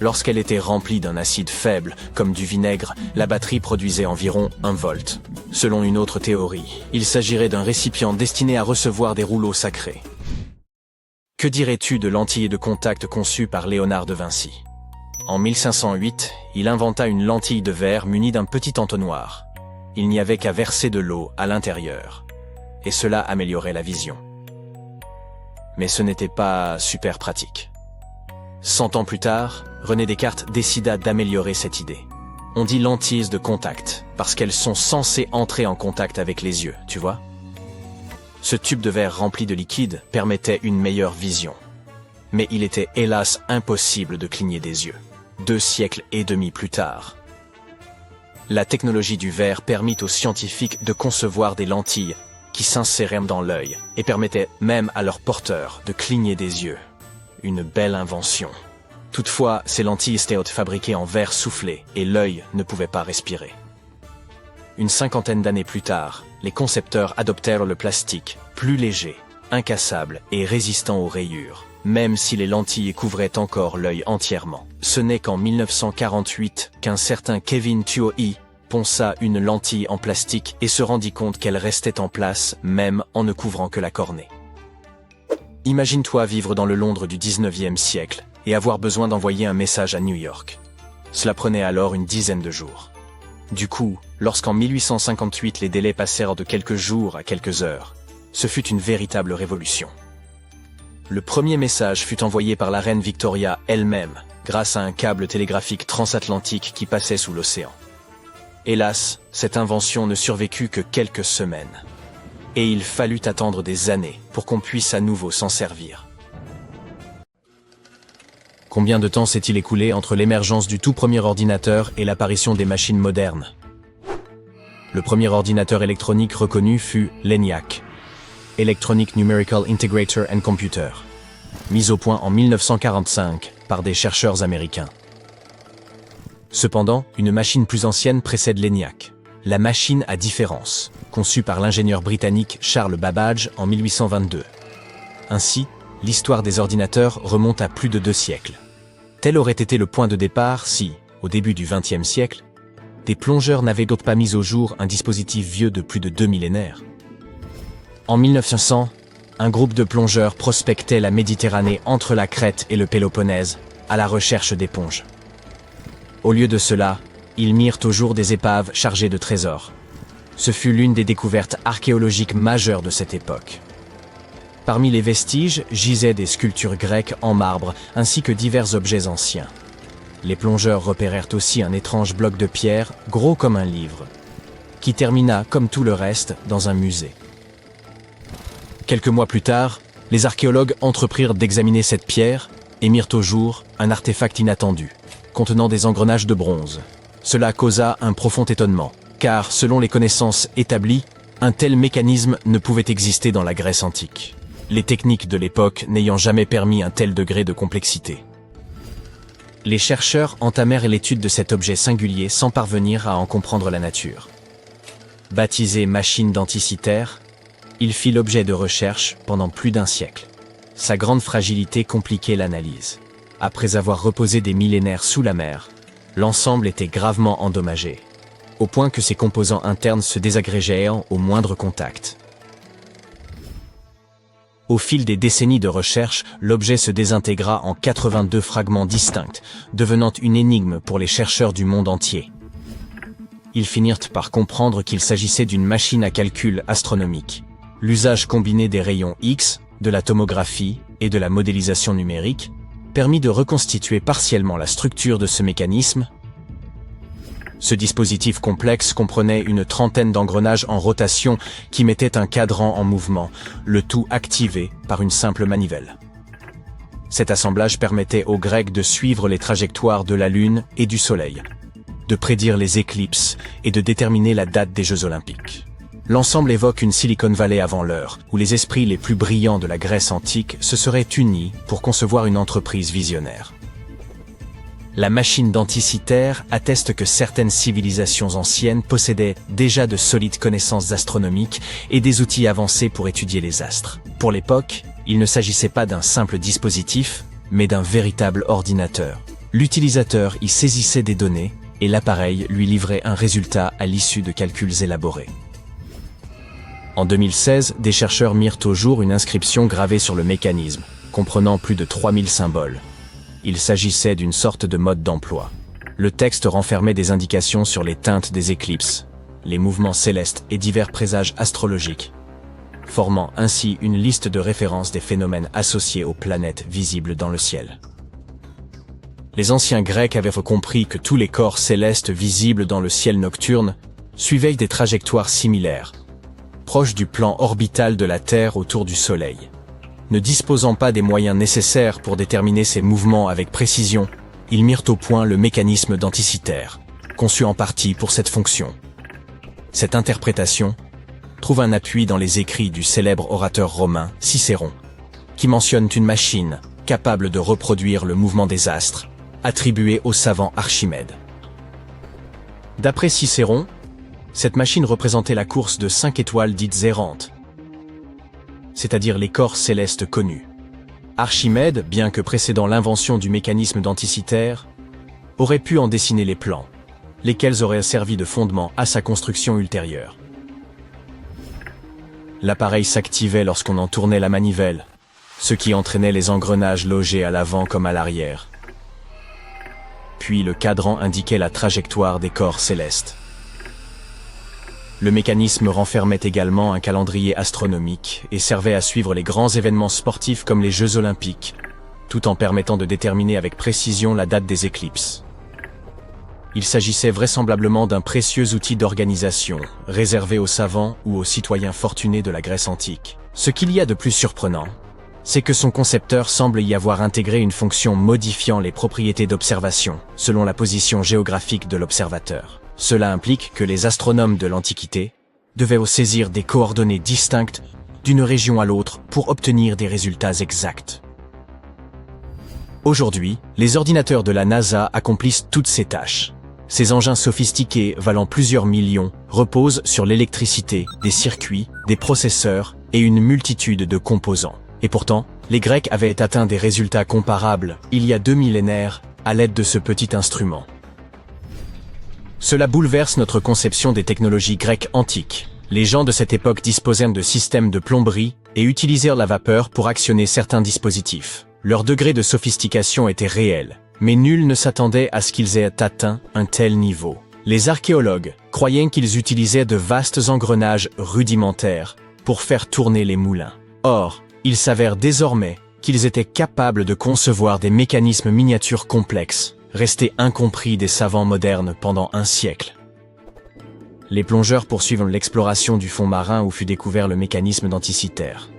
Lorsqu'elle était remplie d'un acide faible, comme du vinaigre, la batterie produisait environ 1 volt. Selon une autre théorie, il s'agirait d'un récipient destiné à recevoir des rouleaux sacrés. Que dirais-tu de lentilles de contact conçues par Léonard de Vinci? En 1508, il inventa une lentille de verre munie d'un petit entonnoir. Il n'y avait qu'à verser de l'eau à l'intérieur, et cela améliorait la vision. Mais ce n'était pas super pratique. 100 ans plus tard, René Descartes décida d'améliorer cette idée. On dit lentilles de contact, parce qu'elles sont censées entrer en contact avec les yeux, tu vois? Ce tube de verre rempli de liquide permettait une meilleure vision. Mais il était hélas impossible de cligner des yeux. 2 siècles et demi plus tard. La technologie du verre permit aux scientifiques de concevoir des lentilles qui s'inséraient dans l'œil et permettaient même à leurs porteurs de cligner des yeux. Une belle invention. Toutefois, ces lentilles étaient fabriquées en verre soufflé et l'œil ne pouvait pas respirer. Une 50aine d'années plus tard, les concepteurs adoptèrent le plastique, plus léger, incassable et résistant aux rayures, même si les lentilles couvraient encore l'œil entièrement. Ce n'est qu'en 1948 qu'un certain Kevin Tuohy ponça une lentille en plastique et se rendit compte qu'elle restait en place, même en ne couvrant que la cornée. Imagine-toi vivre dans le Londres du 19e siècle et avoir besoin d'envoyer un message à New York. Cela prenait alors une dizaine de jours. Du coup, lorsqu'en 1858 les délais passèrent de quelques jours à quelques heures, ce fut une véritable révolution. Le premier message fut envoyé par la reine Victoria elle-même, grâce à un câble télégraphique transatlantique qui passait sous l'océan. Hélas, cette invention ne survécut que quelques semaines. Et il fallut attendre des années pour qu'on puisse à nouveau s'en servir. Combien de temps s'est-il écoulé entre l'émergence du tout premier ordinateur et l'apparition des machines modernes? Le premier ordinateur électronique reconnu fut l'ENIAC, Electronic Numerical Integrator and Computer, mis au point en 1945 par des chercheurs américains. Cependant, une machine plus ancienne précède l'ENIAC, la machine à différence, conçue par l'ingénieur britannique Charles Babbage en 1822. Ainsi, l'histoire des ordinateurs remonte à plus de 2 siècles. Tel aurait été le point de départ si, au début du XXe siècle, des plongeurs n'avaient donc pas mis au jour un dispositif vieux de plus de 2 millénaires. En 1900, un groupe de plongeurs prospectait la Méditerranée entre la Crète et le Péloponnèse, à la recherche d'éponges. Au lieu de cela, ils mirent au jour des épaves chargées de trésors. Ce fut l'une des découvertes archéologiques majeures de cette époque. Parmi les vestiges gisaient des sculptures grecques en marbre ainsi que divers objets anciens. Les plongeurs repérèrent aussi un étrange bloc de pierre, gros comme un livre, qui termina, comme tout le reste, dans un musée. Quelques mois plus tard, les archéologues entreprirent d'examiner cette pierre et mirent au jour un artefact inattendu, contenant des engrenages de bronze. Cela causa un profond étonnement, car, selon les connaissances établies, un tel mécanisme ne pouvait exister dans la Grèce antique, les techniques de l'époque n'ayant jamais permis un tel degré de complexité. Les chercheurs entamèrent l'étude de cet objet singulier sans parvenir à en comprendre la nature. Baptisé machine denticitaire, il fit l'objet de recherches pendant plus d'1 siècle. Sa grande fragilité compliquait l'analyse. Après avoir reposé des millénaires sous la mer, l'ensemble était gravement endommagé, au point que ses composants internes se désagrégèrent au moindre contact. Au fil des décennies de recherche, l'objet se désintégra en 82 fragments distincts, devenant une énigme pour les chercheurs du monde entier. Ils finirent par comprendre qu'il s'agissait d'une machine à calcul astronomique. L'usage combiné des rayons X, de la tomographie et de la modélisation numérique permit de reconstituer partiellement la structure de ce mécanisme. Ce dispositif complexe comprenait une trentaine d'engrenages en rotation qui mettaient un cadran en mouvement, le tout activé par une simple manivelle. Cet assemblage permettait aux Grecs de suivre les trajectoires de la Lune et du Soleil, de prédire les éclipses et de déterminer la date des Jeux Olympiques. L'ensemble évoque une Silicon Valley avant l'heure, où les esprits les plus brillants de la Grèce antique se seraient unis pour concevoir une entreprise visionnaire. La machine denticitaire atteste que certaines civilisations anciennes possédaient déjà de solides connaissances astronomiques et des outils avancés pour étudier les astres. Pour l'époque, il ne s'agissait pas d'un simple dispositif, mais d'un véritable ordinateur. L'utilisateur y saisissait des données et l'appareil lui livrait un résultat à l'issue de calculs élaborés. En 2016, des chercheurs mirent au jour une inscription gravée sur le mécanisme, comprenant plus de 3000 symboles. Il s'agissait d'une sorte de mode d'emploi. Le texte renfermait des indications sur les teintes des éclipses, les mouvements célestes et divers présages astrologiques, formant ainsi une liste de références des phénomènes associés aux planètes visibles dans le ciel. Les anciens Grecs avaient compris que tous les corps célestes visibles dans le ciel nocturne suivaient des trajectoires similaires, proches du plan orbital de la Terre autour du Soleil. Ne disposant pas des moyens nécessaires pour déterminer ces mouvements avec précision, ils mirent au point le mécanisme denticitaire, conçu en partie pour cette fonction. Cette interprétation trouve un appui dans les écrits du célèbre orateur romain Cicéron, qui mentionne une machine capable de reproduire le mouvement des astres, attribuée au savant Archimède. D'après Cicéron, cette machine représentait la course de 5 étoiles dites errantes, c'est-à-dire les corps célestes connus. Archimède, bien que précédant l'invention du mécanisme denticitaire, aurait pu en dessiner les plans, lesquels auraient servi de fondement à sa construction ultérieure. L'appareil s'activait lorsqu'on en tournait la manivelle, ce qui entraînait les engrenages logés à l'avant comme à l'arrière. Puis le cadran indiquait la trajectoire des corps célestes. Le mécanisme renfermait également un calendrier astronomique et servait à suivre les grands événements sportifs comme les Jeux Olympiques, tout en permettant de déterminer avec précision la date des éclipses. Il s'agissait vraisemblablement d'un précieux outil d'organisation, réservé aux savants ou aux citoyens fortunés de la Grèce antique. Ce qu'il y a de plus surprenant, c'est que son concepteur semble y avoir intégré une fonction modifiant les propriétés d'observation, selon la position géographique de l'observateur. Cela implique que les astronomes de l'Antiquité devaient saisir des coordonnées distinctes d'une région à l'autre pour obtenir des résultats exacts. Aujourd'hui, les ordinateurs de la NASA accomplissent toutes ces tâches. Ces engins sophistiqués, valant plusieurs millions, reposent sur l'électricité, des circuits, des processeurs et une multitude de composants. Et pourtant, les Grecs avaient atteint des résultats comparables, il y a 2 millénaires, à l'aide de ce petit instrument. Cela bouleverse notre conception des technologies grecques antiques. Les gens de cette époque disposèrent de systèmes de plomberie et utilisèrent la vapeur pour actionner certains dispositifs. Leur degré de sophistication était réel, mais nul ne s'attendait à ce qu'ils aient atteint un tel niveau. Les archéologues croyaient qu'ils utilisaient de vastes engrenages rudimentaires pour faire tourner les moulins. Or, il s'avère désormais qu'ils étaient capables de concevoir des mécanismes miniatures complexes, restés incompris des savants modernes pendant un siècle. Les plongeurs poursuivent l'exploration du fond marin où fut découvert le mécanisme d'Anticythère.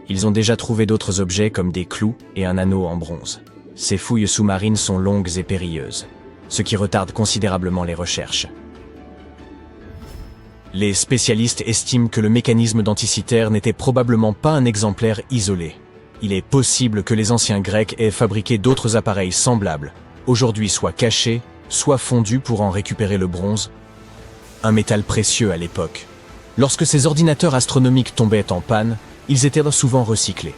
Ils ont déjà trouvé d'autres objets comme des clous et un anneau en bronze. Ces fouilles sous-marines sont longues et périlleuses, ce qui retarde considérablement les recherches. Les spécialistes estiment que le mécanisme d'Anticythère n'était probablement pas un exemplaire isolé. Il est possible que les anciens Grecs aient fabriqué d'autres appareils semblables, aujourd'hui soit cachés, soit fondus pour en récupérer le bronze, un métal précieux à l'époque. Lorsque ces ordinateurs astronomiques tombaient en panne, ils étaient souvent recyclés.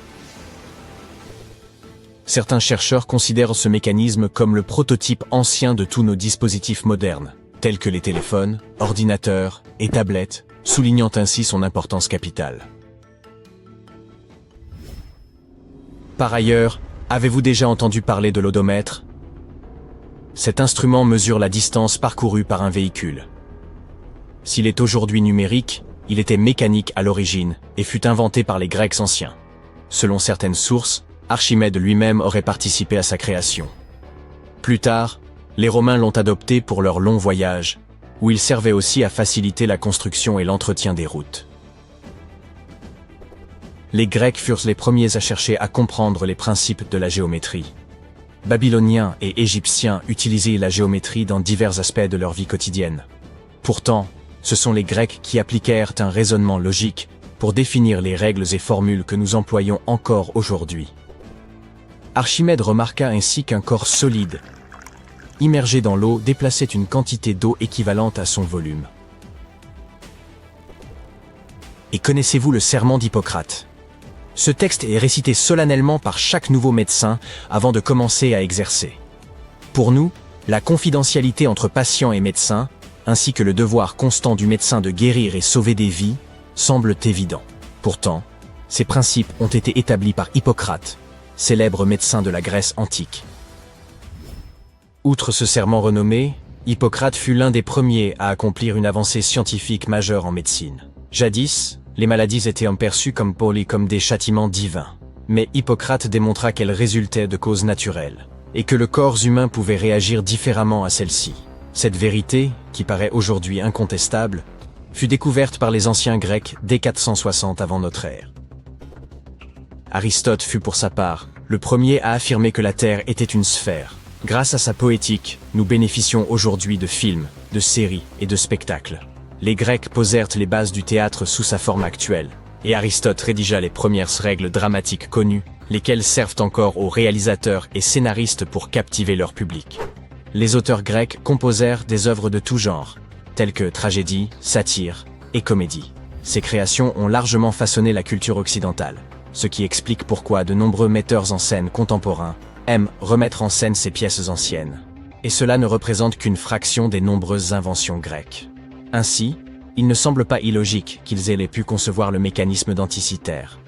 Certains chercheurs considèrent ce mécanisme comme le prototype ancien de tous nos dispositifs modernes, tels que les téléphones, ordinateurs et tablettes, soulignant ainsi son importance capitale. Par ailleurs, avez-vous déjà entendu parler de l'odomètre? Cet instrument mesure la distance parcourue par un véhicule. S'il est aujourd'hui numérique, il était mécanique à l'origine et fut inventé par les Grecs anciens. Selon certaines sources, Archimède lui-même aurait participé à sa création. Plus tard, les Romains l'ont adopté pour leurs longs voyages, où il servait aussi à faciliter la construction et l'entretien des routes. Les Grecs furent les premiers à chercher à comprendre les principes de la géométrie. Babyloniens et Égyptiens utilisaient la géométrie dans divers aspects de leur vie quotidienne. Pourtant, ce sont les Grecs qui appliquèrent un raisonnement logique pour définir les règles et formules que nous employons encore aujourd'hui. Archimède remarqua ainsi qu'un corps solide, immergé dans l'eau, déplaçait une quantité d'eau équivalente à son volume. Et connaissez-vous le serment d'Hippocrate? Ce texte est récité solennellement par chaque nouveau médecin avant de commencer à exercer. Pour nous, la confidentialité entre patients et médecins, ainsi que le devoir constant du médecin de guérir et sauver des vies, semblent évidents. Pourtant, ces principes ont été établis par Hippocrate, célèbre médecin de la Grèce antique. Outre ce serment renommé, Hippocrate fut l'un des premiers à accomplir une avancée scientifique majeure en médecine. Jadis, les maladies étaient perçues comme des châtiments divins. Mais Hippocrate démontra qu'elles résultaient de causes naturelles, et que le corps humain pouvait réagir différemment à celles-ci. Cette vérité, qui paraît aujourd'hui incontestable, fut découverte par les anciens Grecs dès 460 avant notre ère. Aristote fut pour sa part le premier à affirmer que la Terre était une sphère. Grâce à sa poétique, nous bénéficions aujourd'hui de films, de séries et de spectacles. Les Grecs posèrent les bases du théâtre sous sa forme actuelle, et Aristote rédigea les premières règles dramatiques connues, lesquelles servent encore aux réalisateurs et scénaristes pour captiver leur public. Les auteurs grecs composèrent des œuvres de tout genre, telles que tragédies, satires et comédies. Ces créations ont largement façonné la culture occidentale, ce qui explique pourquoi de nombreux metteurs en scène contemporains aiment remettre en scène ces pièces anciennes. et cela ne représente qu'une fraction des nombreuses inventions grecques. Ainsi, il ne semble pas illogique qu'ils aient pu concevoir le mécanisme d'Anticythère.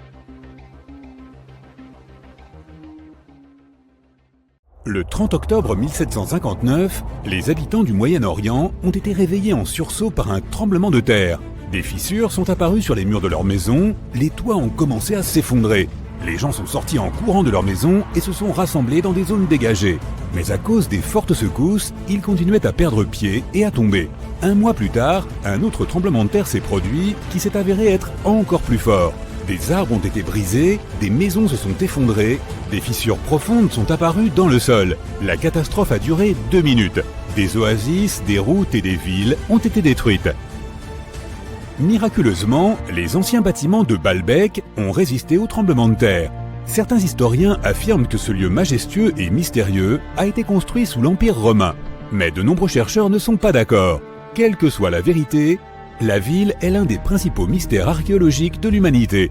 Le 30 octobre 1759, les habitants du Moyen-Orient ont été réveillés en sursaut par un tremblement de terre. Des fissures sont apparues sur les murs de leur maison, les toits ont commencé à s'effondrer. Les gens sont sortis en courant de leur maison et se sont rassemblés dans des zones dégagées. Mais à cause des fortes secousses, ils continuaient à perdre pied et à tomber. Un mois plus tard, un autre tremblement de terre s'est produit qui s'est avéré être encore plus fort. Des arbres ont été brisés, des maisons se sont effondrées, des fissures profondes sont apparues dans le sol. La catastrophe a duré 2 minutes. Des oasis, des routes et des villes ont été détruites. Miraculeusement, les anciens bâtiments de Baalbek ont résisté au tremblement de terre. Certains historiens affirment que ce lieu majestueux et mystérieux a été construit sous l'Empire romain. Mais de nombreux chercheurs ne sont pas d'accord. Quelle que soit la vérité, la ville est l'un des principaux mystères archéologiques de l'humanité.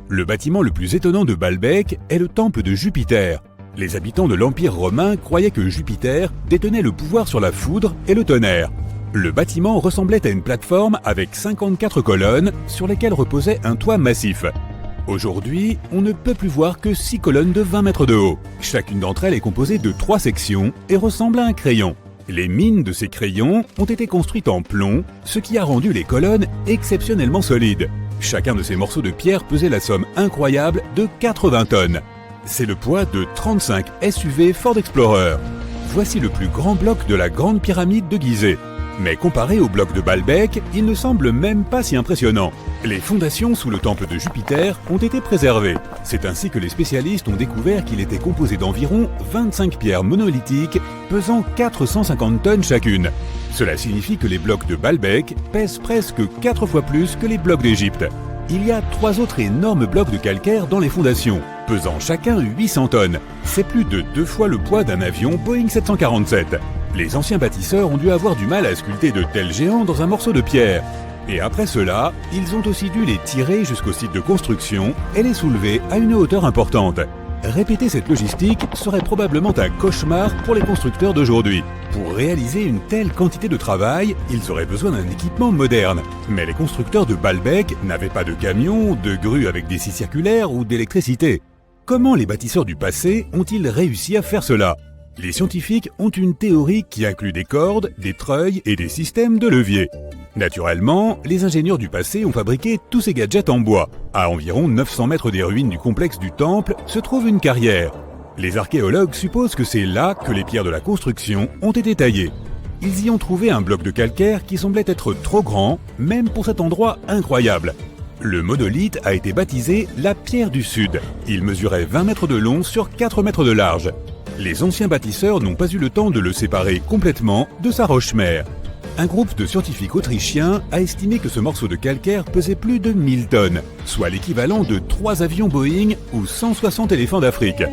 Le bâtiment le plus étonnant de Baalbek est le temple de Jupiter. Les habitants de l'Empire romain croyaient que Jupiter détenait le pouvoir sur la foudre et le tonnerre. Le bâtiment ressemblait à une plateforme avec 54 colonnes sur lesquelles reposait un toit massif. Aujourd'hui, on ne peut plus voir que 6 colonnes de 20 mètres de haut. Chacune d'entre elles est composée de 3 sections et ressemble à un crayon. Les mines de ces crayons ont été construites en plomb, ce qui a rendu les colonnes exceptionnellement solides. Chacun de ces morceaux de pierre pesait la somme incroyable de 80 tonnes. C'est le poids de 35 SUV Ford Explorer. Voici le plus grand bloc de la Grande Pyramide de Gizeh. Mais comparé au bloc de Baalbek, il ne semble même pas si impressionnant. Les fondations sous le temple de Jupiter ont été préservées. C'est ainsi que les spécialistes ont découvert qu'il était composé d'environ 25 pierres monolithiques pesant 450 tonnes chacune. Cela signifie que les blocs de Baalbek pèsent presque 4 fois plus que les blocs d'Égypte. Il y a 3 autres énormes blocs de calcaire dans les fondations, pesant chacun 800 tonnes. C'est plus de 2 fois le poids d'un avion Boeing 747. Les anciens bâtisseurs ont dû avoir du mal à sculpter de tels géants dans un morceau de pierre. Et après cela, ils ont aussi dû les tirer jusqu'au site de construction et les soulever à une hauteur importante. Répéter cette logistique serait probablement un cauchemar pour les constructeurs d'aujourd'hui. Pour réaliser une telle quantité de travail, ils auraient besoin d'un équipement moderne. Mais les constructeurs de Baalbek n'avaient pas de camions, de grues avec des scies circulaires ou d'électricité. Comment les bâtisseurs du passé ont-ils réussi à faire cela ? Les scientifiques ont une théorie qui inclut des cordes, des treuils et des systèmes de levier. Naturellement, les ingénieurs du passé ont fabriqué tous ces gadgets en bois. À environ 900 mètres des ruines du complexe du temple se trouve une carrière. Les archéologues supposent que c'est là que les pierres de la construction ont été taillées. Ils y ont trouvé un bloc de calcaire qui semblait être trop grand, même pour cet endroit incroyable. Le monolithe a été baptisé la pierre du Sud. Il mesurait 20 mètres de long sur 4 mètres de large. Les anciens bâtisseurs n'ont pas eu le temps de le séparer complètement de sa roche-mère. Un groupe de scientifiques autrichiens a estimé que ce morceau de calcaire pesait plus de 1000 tonnes, soit l'équivalent de 3 avions Boeing ou 160 éléphants d'Afrique.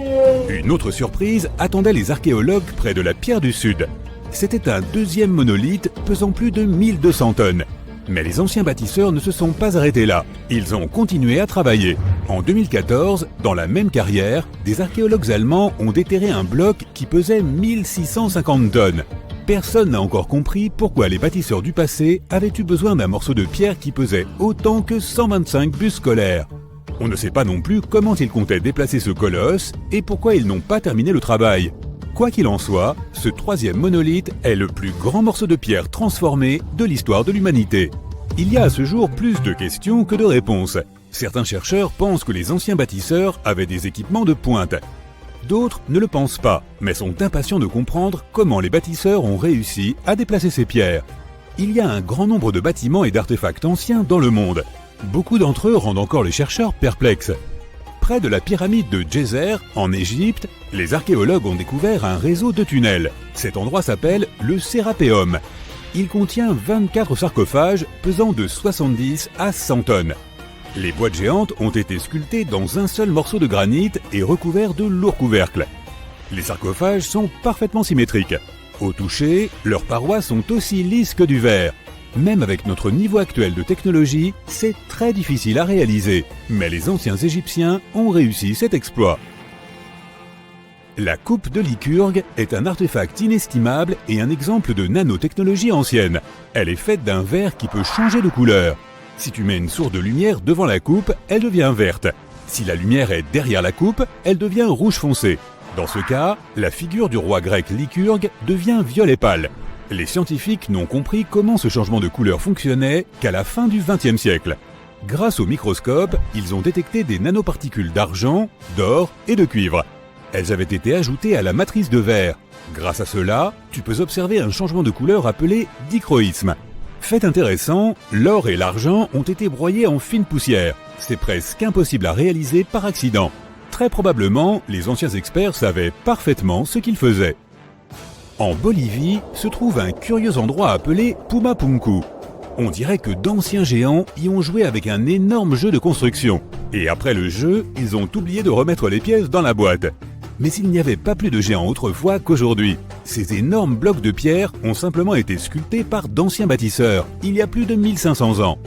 Une autre surprise attendait les archéologues près de la pierre du Sud. C'était un deuxième monolithe pesant plus de 1200 tonnes. Mais les anciens bâtisseurs ne se sont pas arrêtés là. Ils ont continué à travailler. En 2014, dans la même carrière, des archéologues allemands ont déterré un bloc qui pesait 1650 tonnes. Personne n'a encore compris pourquoi les bâtisseurs du passé avaient eu besoin d'un morceau de pierre qui pesait autant que 125 bus scolaires. On ne sait pas non plus comment ils comptaient déplacer ce colosse et pourquoi ils n'ont pas terminé le travail. Quoi qu'il en soit, ce troisième monolithe est le plus grand morceau de pierre transformé de l'histoire de l'humanité. Il y a à ce jour plus de questions que de réponses. Certains chercheurs pensent que les anciens bâtisseurs avaient des équipements de pointe. D'autres ne le pensent pas, mais sont impatients de comprendre comment les bâtisseurs ont réussi à déplacer ces pierres. Il y a un grand nombre de bâtiments et d'artefacts anciens dans le monde. Beaucoup d'entre eux rendent encore les chercheurs perplexes. Près de la pyramide de Djeser, en Égypte, les archéologues ont découvert un réseau de tunnels. Cet endroit s'appelle le Sérapéum. Il contient 24 sarcophages pesant de 70 à 100 tonnes. Les boîtes géantes ont été sculptées dans un seul morceau de granit et recouverts de lourds couvercles. Les sarcophages sont parfaitement symétriques. Au toucher, leurs parois sont aussi lisses que du verre. Même avec notre niveau actuel de technologie, c'est très difficile à réaliser. Mais les anciens Égyptiens ont réussi cet exploit. La coupe de Lycurgue est un artefact inestimable et un exemple de nanotechnologie ancienne. Elle est faite d'un verre qui peut changer de couleur. Si tu mets une source de lumière devant la coupe, elle devient verte. Si la lumière est derrière la coupe, elle devient rouge foncé. Dans ce cas, la figure du roi grec Lycurgue devient violet pâle. Les scientifiques n'ont compris comment ce changement de couleur fonctionnait qu'à la fin du XXe siècle. Grâce au microscope, ils ont détecté des nanoparticules d'argent, d'or et de cuivre. Elles avaient été ajoutées à la matrice de verre. Grâce à cela, tu peux observer un changement de couleur appelé dichroïsme. Fait intéressant, l'or et l'argent ont été broyés en fine poussière. C'est presque impossible à réaliser par accident. Très probablement, les anciens experts savaient parfaitement ce qu'ils faisaient. En Bolivie se trouve un curieux endroit appelé Pumapunku. On dirait que d'anciens géants y ont joué avec un énorme jeu de construction. Et après le jeu, ils ont oublié de remettre les pièces dans la boîte. Mais il n'y avait pas plus de géants autrefois qu'aujourd'hui. Ces énormes blocs de pierre ont simplement été sculptés par d'anciens bâtisseurs, il y a plus de 1500 ans.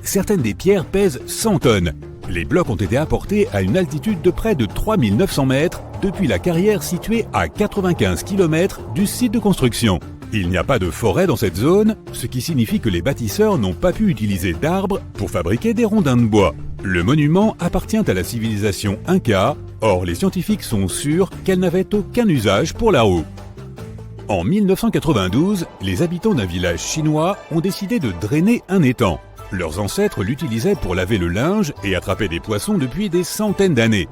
Certaines des pierres pèsent 100 tonnes. Les blocs ont été apportés à une altitude de près de 3900 mètres depuis la carrière située à 95 km du site de construction. Il n'y a pas de forêt dans cette zone, ce qui signifie que les bâtisseurs n'ont pas pu utiliser d'arbres pour fabriquer des rondins de bois. Le monument appartient à la civilisation Inca, or les scientifiques sont sûrs qu'elle n'avait aucun usage pour la roue. En 1992, les habitants d'un village chinois ont décidé de drainer un étang. Leurs ancêtres l'utilisaient pour laver le linge et attraper des poissons depuis des centaines d'années.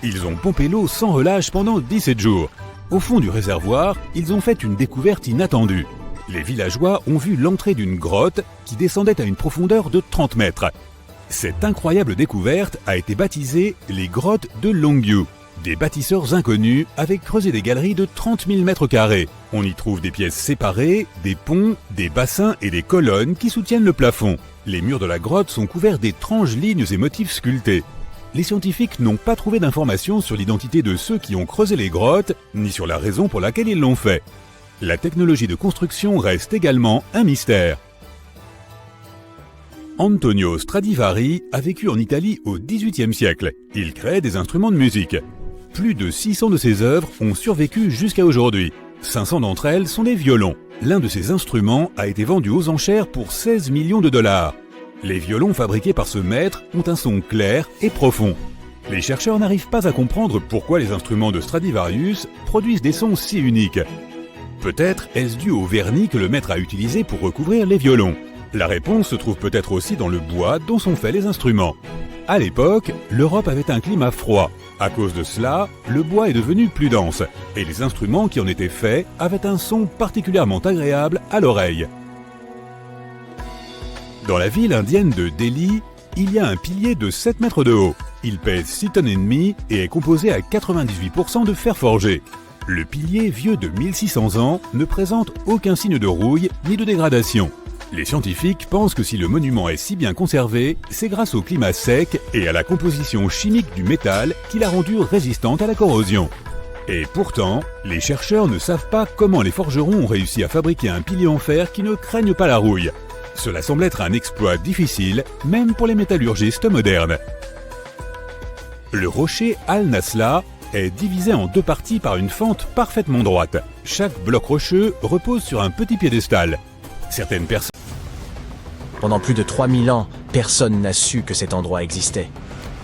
Ils ont pompé l'eau sans relâche pendant 17 jours. Au fond du réservoir, ils ont fait une découverte inattendue. Les villageois ont vu l'entrée d'une grotte qui descendait à une profondeur de 30 mètres. Cette incroyable découverte a été baptisée les grottes de Longyu. Des bâtisseurs inconnus avaient creusé des galeries de 30 000 mètres carrés. On y trouve des pièces séparées, des ponts, des bassins et des colonnes qui soutiennent le plafond. Les murs de la grotte sont couverts d'étranges lignes et motifs sculptés. Les scientifiques n'ont pas trouvé d'informations sur l'identité de ceux qui ont creusé les grottes, ni sur la raison pour laquelle ils l'ont fait. La technologie de construction reste également un mystère. Antonio Stradivari a vécu en Italie au XVIIIe siècle. Il créait des instruments de musique. Plus de 600 de ses œuvres ont survécu jusqu'à aujourd'hui. 500 d'entre elles sont des violons. L'un de ces instruments a été vendu aux enchères pour 16 millions de dollars. Les violons fabriqués par ce maître ont un son clair et profond. Les chercheurs n'arrivent pas à comprendre pourquoi les instruments de Stradivarius produisent des sons si uniques. Peut-être est-ce dû au vernis que le maître a utilisé pour recouvrir les violons. La réponse se trouve peut-être aussi dans le bois dont sont faits les instruments. À l'époque, l'Europe avait un climat froid. À cause de cela, le bois est devenu plus dense, et les instruments qui en étaient faits avaient un son particulièrement agréable à l'oreille. Dans la ville indienne de Delhi, il y a un pilier de 7 mètres de haut. Il pèse 6 tonnes et demie et est composé à 98% de fer forgé. Le pilier vieux de 1600 ans ne présente aucun signe de rouille ni de dégradation. Les scientifiques pensent que si le monument est si bien conservé, c'est grâce au climat sec et à la composition chimique du métal qui l'a rendu résistante à la corrosion. Et pourtant, les chercheurs ne savent pas comment les forgerons ont réussi à fabriquer un pilier en fer qui ne craigne pas la rouille. Cela semble être un exploit difficile, même pour les métallurgistes modernes. Le rocher Al-Nasla est divisé en deux parties par une fente parfaitement droite. Chaque bloc rocheux repose sur un petit piédestal. Certaines personnes... Pendant plus de 3000 ans, personne n'a su que cet endroit existait.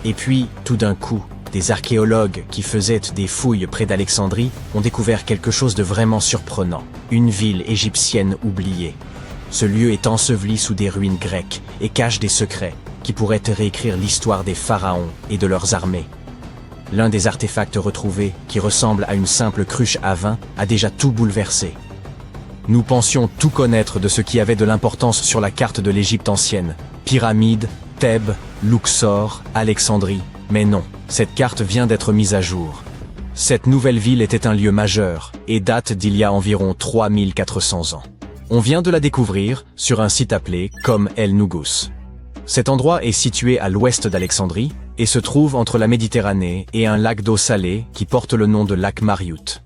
Et puis, tout d'un coup, des archéologues qui faisaient des fouilles près d'Alexandrie ont découvert quelque chose de vraiment surprenant. Une ville égyptienne oubliée. Ce lieu est enseveli sous des ruines grecques et cache des secrets qui pourraient réécrire l'histoire des pharaons et de leurs armées. L'un des artefacts retrouvés, qui ressemble à une simple cruche à vin, a déjà tout bouleversé. Nous pensions tout connaître de ce qui avait de l'importance sur la carte de l'Égypte ancienne. Pyramides, Thèbes, Luxor, Alexandrie. Mais non, cette carte vient d'être mise à jour. Cette nouvelle ville était un lieu majeur et date d'il y a environ 3400 ans. On vient de la découvrir sur un site appelé Kom El Nugus. Cet endroit est situé à l'ouest d'Alexandrie et se trouve entre la Méditerranée et un lac d'eau salée qui porte le nom de lac Mariout.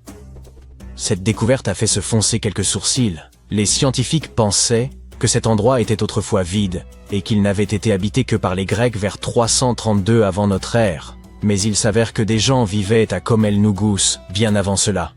Cette découverte a fait se froncer quelques sourcils. Les scientifiques pensaient que cet endroit était autrefois vide et qu'il n'avait été habité que par les Grecs vers 332 avant notre ère. Mais il s'avère que des gens vivaient à Khom-el-Nougus bien avant cela.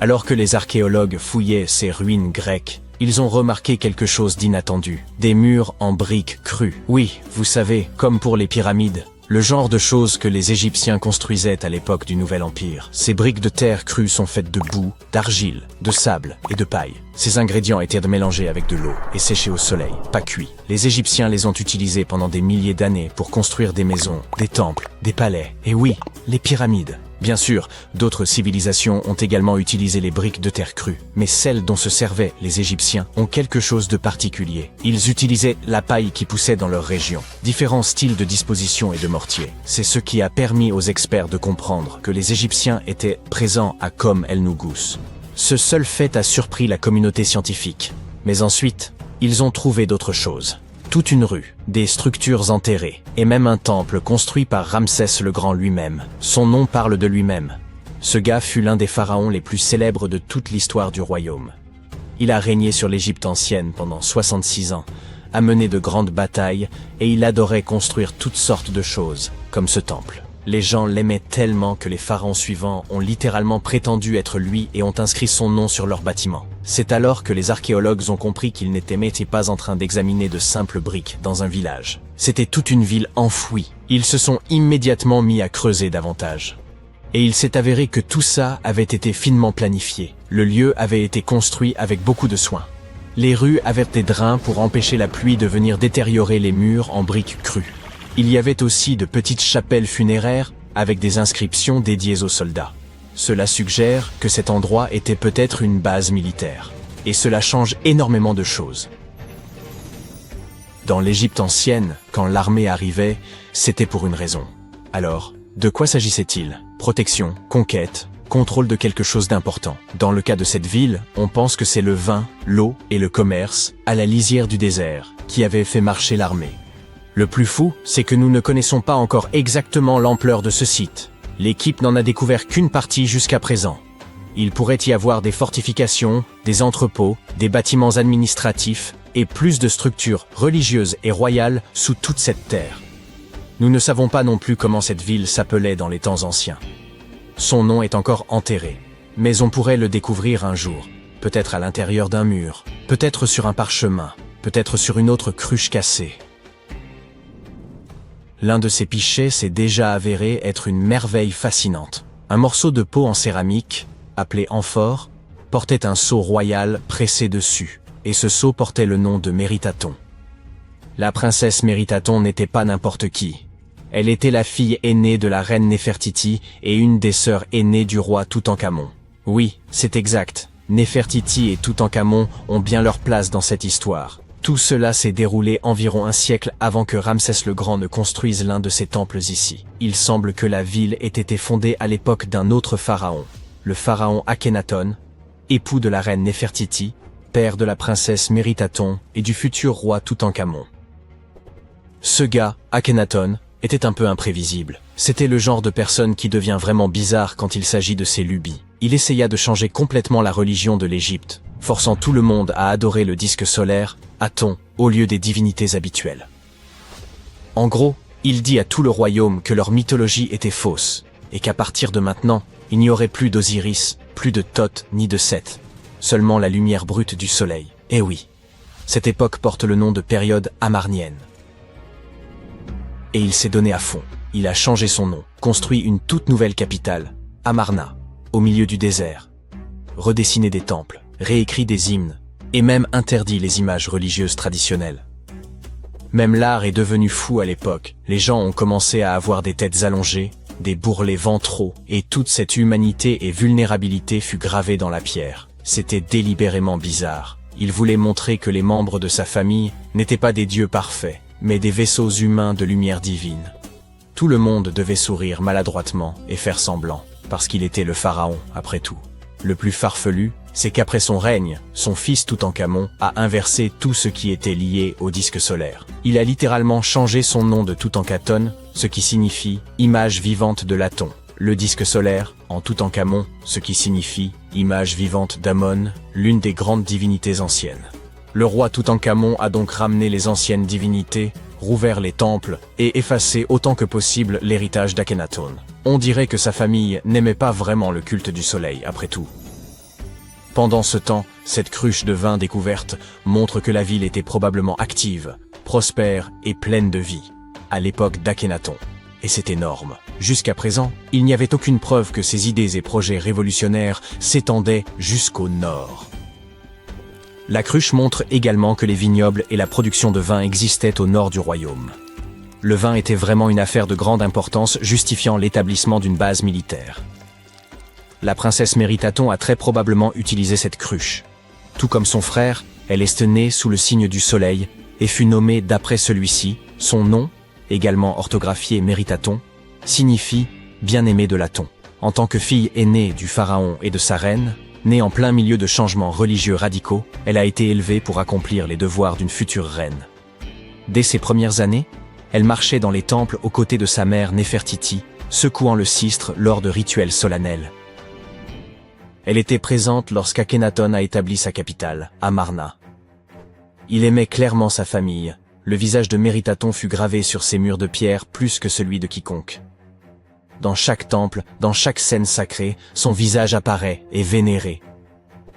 Alors que les archéologues fouillaient ces ruines grecques, ils ont remarqué quelque chose d'inattendu. Des murs en briques crues. Oui, vous savez, comme pour les pyramides, le genre de choses que les Égyptiens construisaient à l'époque du Nouvel Empire. Ces briques de terre crues sont faites de boue, d'argile, de sable et de paille. Ces ingrédients étaient mélangés avec de l'eau et séchés au soleil, pas cuits. Les Égyptiens les ont utilisés pendant des milliers d'années pour construire des maisons, des temples, des palais. Et oui, les pyramides. Bien sûr, d'autres civilisations ont également utilisé les briques de terre crue, mais celles dont se servaient les Égyptiens ont quelque chose de particulier. Ils utilisaient la paille qui poussait dans leur région, différents styles de disposition et de mortier. C'est ce qui a permis aux experts de comprendre que les Égyptiens étaient présents à Khom-el-Nougus. Ce seul fait a surpris la communauté scientifique. Mais ensuite, ils ont trouvé d'autres choses. Toute une rue, des structures enterrées, et même un temple construit par Ramsès le Grand lui-même. Son nom parle de lui-même. Ce gars fut l'un des pharaons les plus célèbres de toute l'histoire du royaume. Il a régné sur l'Égypte ancienne pendant 66 ans, a mené de grandes batailles, et il adorait construire toutes sortes de choses, comme ce temple. Les gens l'aimaient tellement que les pharaons suivants ont littéralement prétendu être lui et ont inscrit son nom sur leurs bâtiments. C'est alors que les archéologues ont compris qu'ils n'étaient pas en train d'examiner de simples briques dans un village. C'était toute une ville enfouie. Ils se sont immédiatement mis à creuser davantage. Et il s'est avéré que tout ça avait été finement planifié. Le lieu avait été construit avec beaucoup de soin. Les rues avaient des drains pour empêcher la pluie de venir détériorer les murs en briques crues. Il y avait aussi de petites chapelles funéraires avec des inscriptions dédiées aux soldats. Cela suggère que cet endroit était peut-être une base militaire. Et cela change énormément de choses. Dans l'Égypte ancienne, quand l'armée arrivait, c'était pour une raison. Alors, de quoi s'agissait-il? Protection, conquête, contrôle de quelque chose d'important. Dans le cas de cette ville, on pense que c'est le vin, l'eau et le commerce, à la lisière du désert, qui avaient fait marcher l'armée. Le plus fou, c'est que nous ne connaissons pas encore exactement l'ampleur de ce site. L'équipe n'en a découvert qu'une partie jusqu'à présent. Il pourrait y avoir des fortifications, des entrepôts, des bâtiments administratifs et plus de structures religieuses et royales sous toute cette terre. Nous ne savons pas non plus comment cette ville s'appelait dans les temps anciens. Son nom est encore enterré, mais on pourrait le découvrir un jour, peut-être à l'intérieur d'un mur, peut-être sur un parchemin, peut-être sur une autre cruche cassée. L'un de ces pichets s'est déjà avéré être une merveille fascinante. Un morceau de peau en céramique, appelé amphore, portait un sceau royal pressé dessus, et ce sceau portait le nom de Méritaton. La princesse Méritaton n'était pas n'importe qui. Elle était la fille aînée de la reine Néfertiti et une des sœurs aînées du roi Toutankhamon. Oui, c'est exact, Néfertiti et Toutankhamon ont bien leur place dans cette histoire. Tout cela s'est déroulé environ un siècle avant que Ramsès le Grand ne construise l'un de ses temples ici. Il semble que la ville ait été fondée à l'époque d'un autre pharaon, le pharaon Akhenaton, époux de la reine Néfertiti, père de la princesse Méritaton et du futur roi Toutankhamon. Ce gars, Akhenaton, était un peu imprévisible. C'était le genre de personne qui devient vraiment bizarre quand il s'agit de ses lubies. Il essaya de changer complètement la religion de l'Égypte, forçant tout le monde à adorer le disque solaire, Aton, au lieu des divinités habituelles. En gros, il dit à tout le royaume que leur mythologie était fausse, et qu'à partir de maintenant, il n'y aurait plus d'Osiris, plus de Thoth ni de Seth, seulement la lumière brute du soleil. Eh oui, cette époque porte le nom de période amarnienne. Et il s'est donné à fond. Il a changé son nom, construit une toute nouvelle capitale, Amarna, au milieu du désert, redessiné des temples, réécrit des hymnes, et même interdit les images religieuses traditionnelles. Même l'art est devenu fou à l'époque. Les gens ont commencé à avoir des têtes allongées, des bourrelets ventraux, et toute cette humanité et vulnérabilité fut gravée dans la pierre. C'était délibérément bizarre. Il voulait montrer que les membres de sa famille n'étaient pas des dieux parfaits, mais des vaisseaux humains de lumière divine. Tout le monde devait sourire maladroitement et faire semblant, parce qu'il était le pharaon, après tout. Le plus farfelu, c'est qu'après son règne, son fils Toutankhamon a inversé tout ce qui était lié au disque solaire. Il a littéralement changé son nom de Toutankhaton, ce qui signifie « image vivante de l'Aton ». Le disque solaire, en Toutankhamon, ce qui signifie « image vivante d'Amon », l'une des grandes divinités anciennes. Le roi Toutankhamon a donc ramené les anciennes divinités rouvert les temples et effacé autant que possible l'héritage d'Akhenaton. On dirait que sa famille n'aimait pas vraiment le culte du soleil, après tout. Pendant ce temps, cette cruche de vin découverte montre que la ville était probablement active, prospère et pleine de vie, à l'époque d'Akhenaton. Et c'est énorme. Jusqu'à présent, il n'y avait aucune preuve que ses idées et projets révolutionnaires s'étendaient jusqu'au nord. La cruche montre également que les vignobles et la production de vin existaient au nord du royaume. Le vin était vraiment une affaire de grande importance, justifiant l'établissement d'une base militaire. La princesse Méritaton a très probablement utilisé cette cruche. Tout comme son frère, elle est née sous le signe du soleil et fut nommée d'après celui-ci. Son nom, également orthographié Méritaton, signifie « bien-aimé de Laton ». En tant que fille aînée du pharaon et de sa reine, née en plein milieu de changements religieux radicaux, elle a été élevée pour accomplir les devoirs d'une future reine. Dès ses premières années, elle marchait dans les temples aux côtés de sa mère Néfertiti, secouant le sistre lors de rituels solennels. Elle était présente lorsqu'Akhenaton a établi sa capitale, Amarna. Il aimait clairement sa famille. Le visage de Méritaton fut gravé sur ses murs de pierre plus que celui de quiconque. Dans chaque temple, dans chaque scène sacrée, son visage apparaît et vénéré.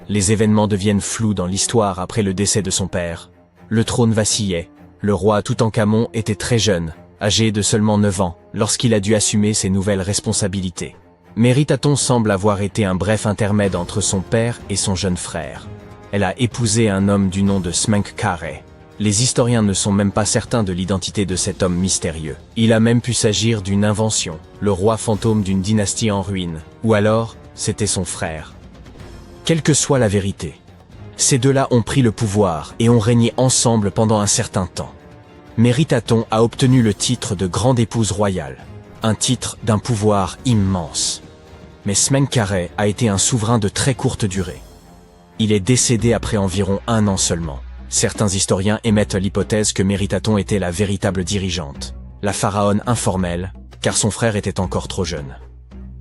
Les événements deviennent flous dans l'histoire après le décès de son père. Le trône vacillait. Le roi Toutankhamon était très jeune, âgé de seulement 9 ans, lorsqu'il a dû assumer ses nouvelles responsabilités. Méritaton semble avoir été un bref intermède entre son père et son jeune frère. Elle a épousé un homme du nom de Smenkhkare. Les historiens ne sont même pas certains de l'identité de cet homme mystérieux. Il a même pu s'agir d'une invention, le roi fantôme d'une dynastie en ruine, ou alors c'était son frère. Quelle que soit la vérité, ces deux-là ont pris le pouvoir et ont régné ensemble pendant un certain temps. Méritaton a obtenu le titre de grande épouse royale, un titre d'un pouvoir immense. Mais Smenkhkare a été un souverain de très courte durée. Il est décédé après environ 1 an seulement. Certains historiens émettent l'hypothèse que Méritaton était la véritable dirigeante, la pharaone informelle, car son frère était encore trop jeune.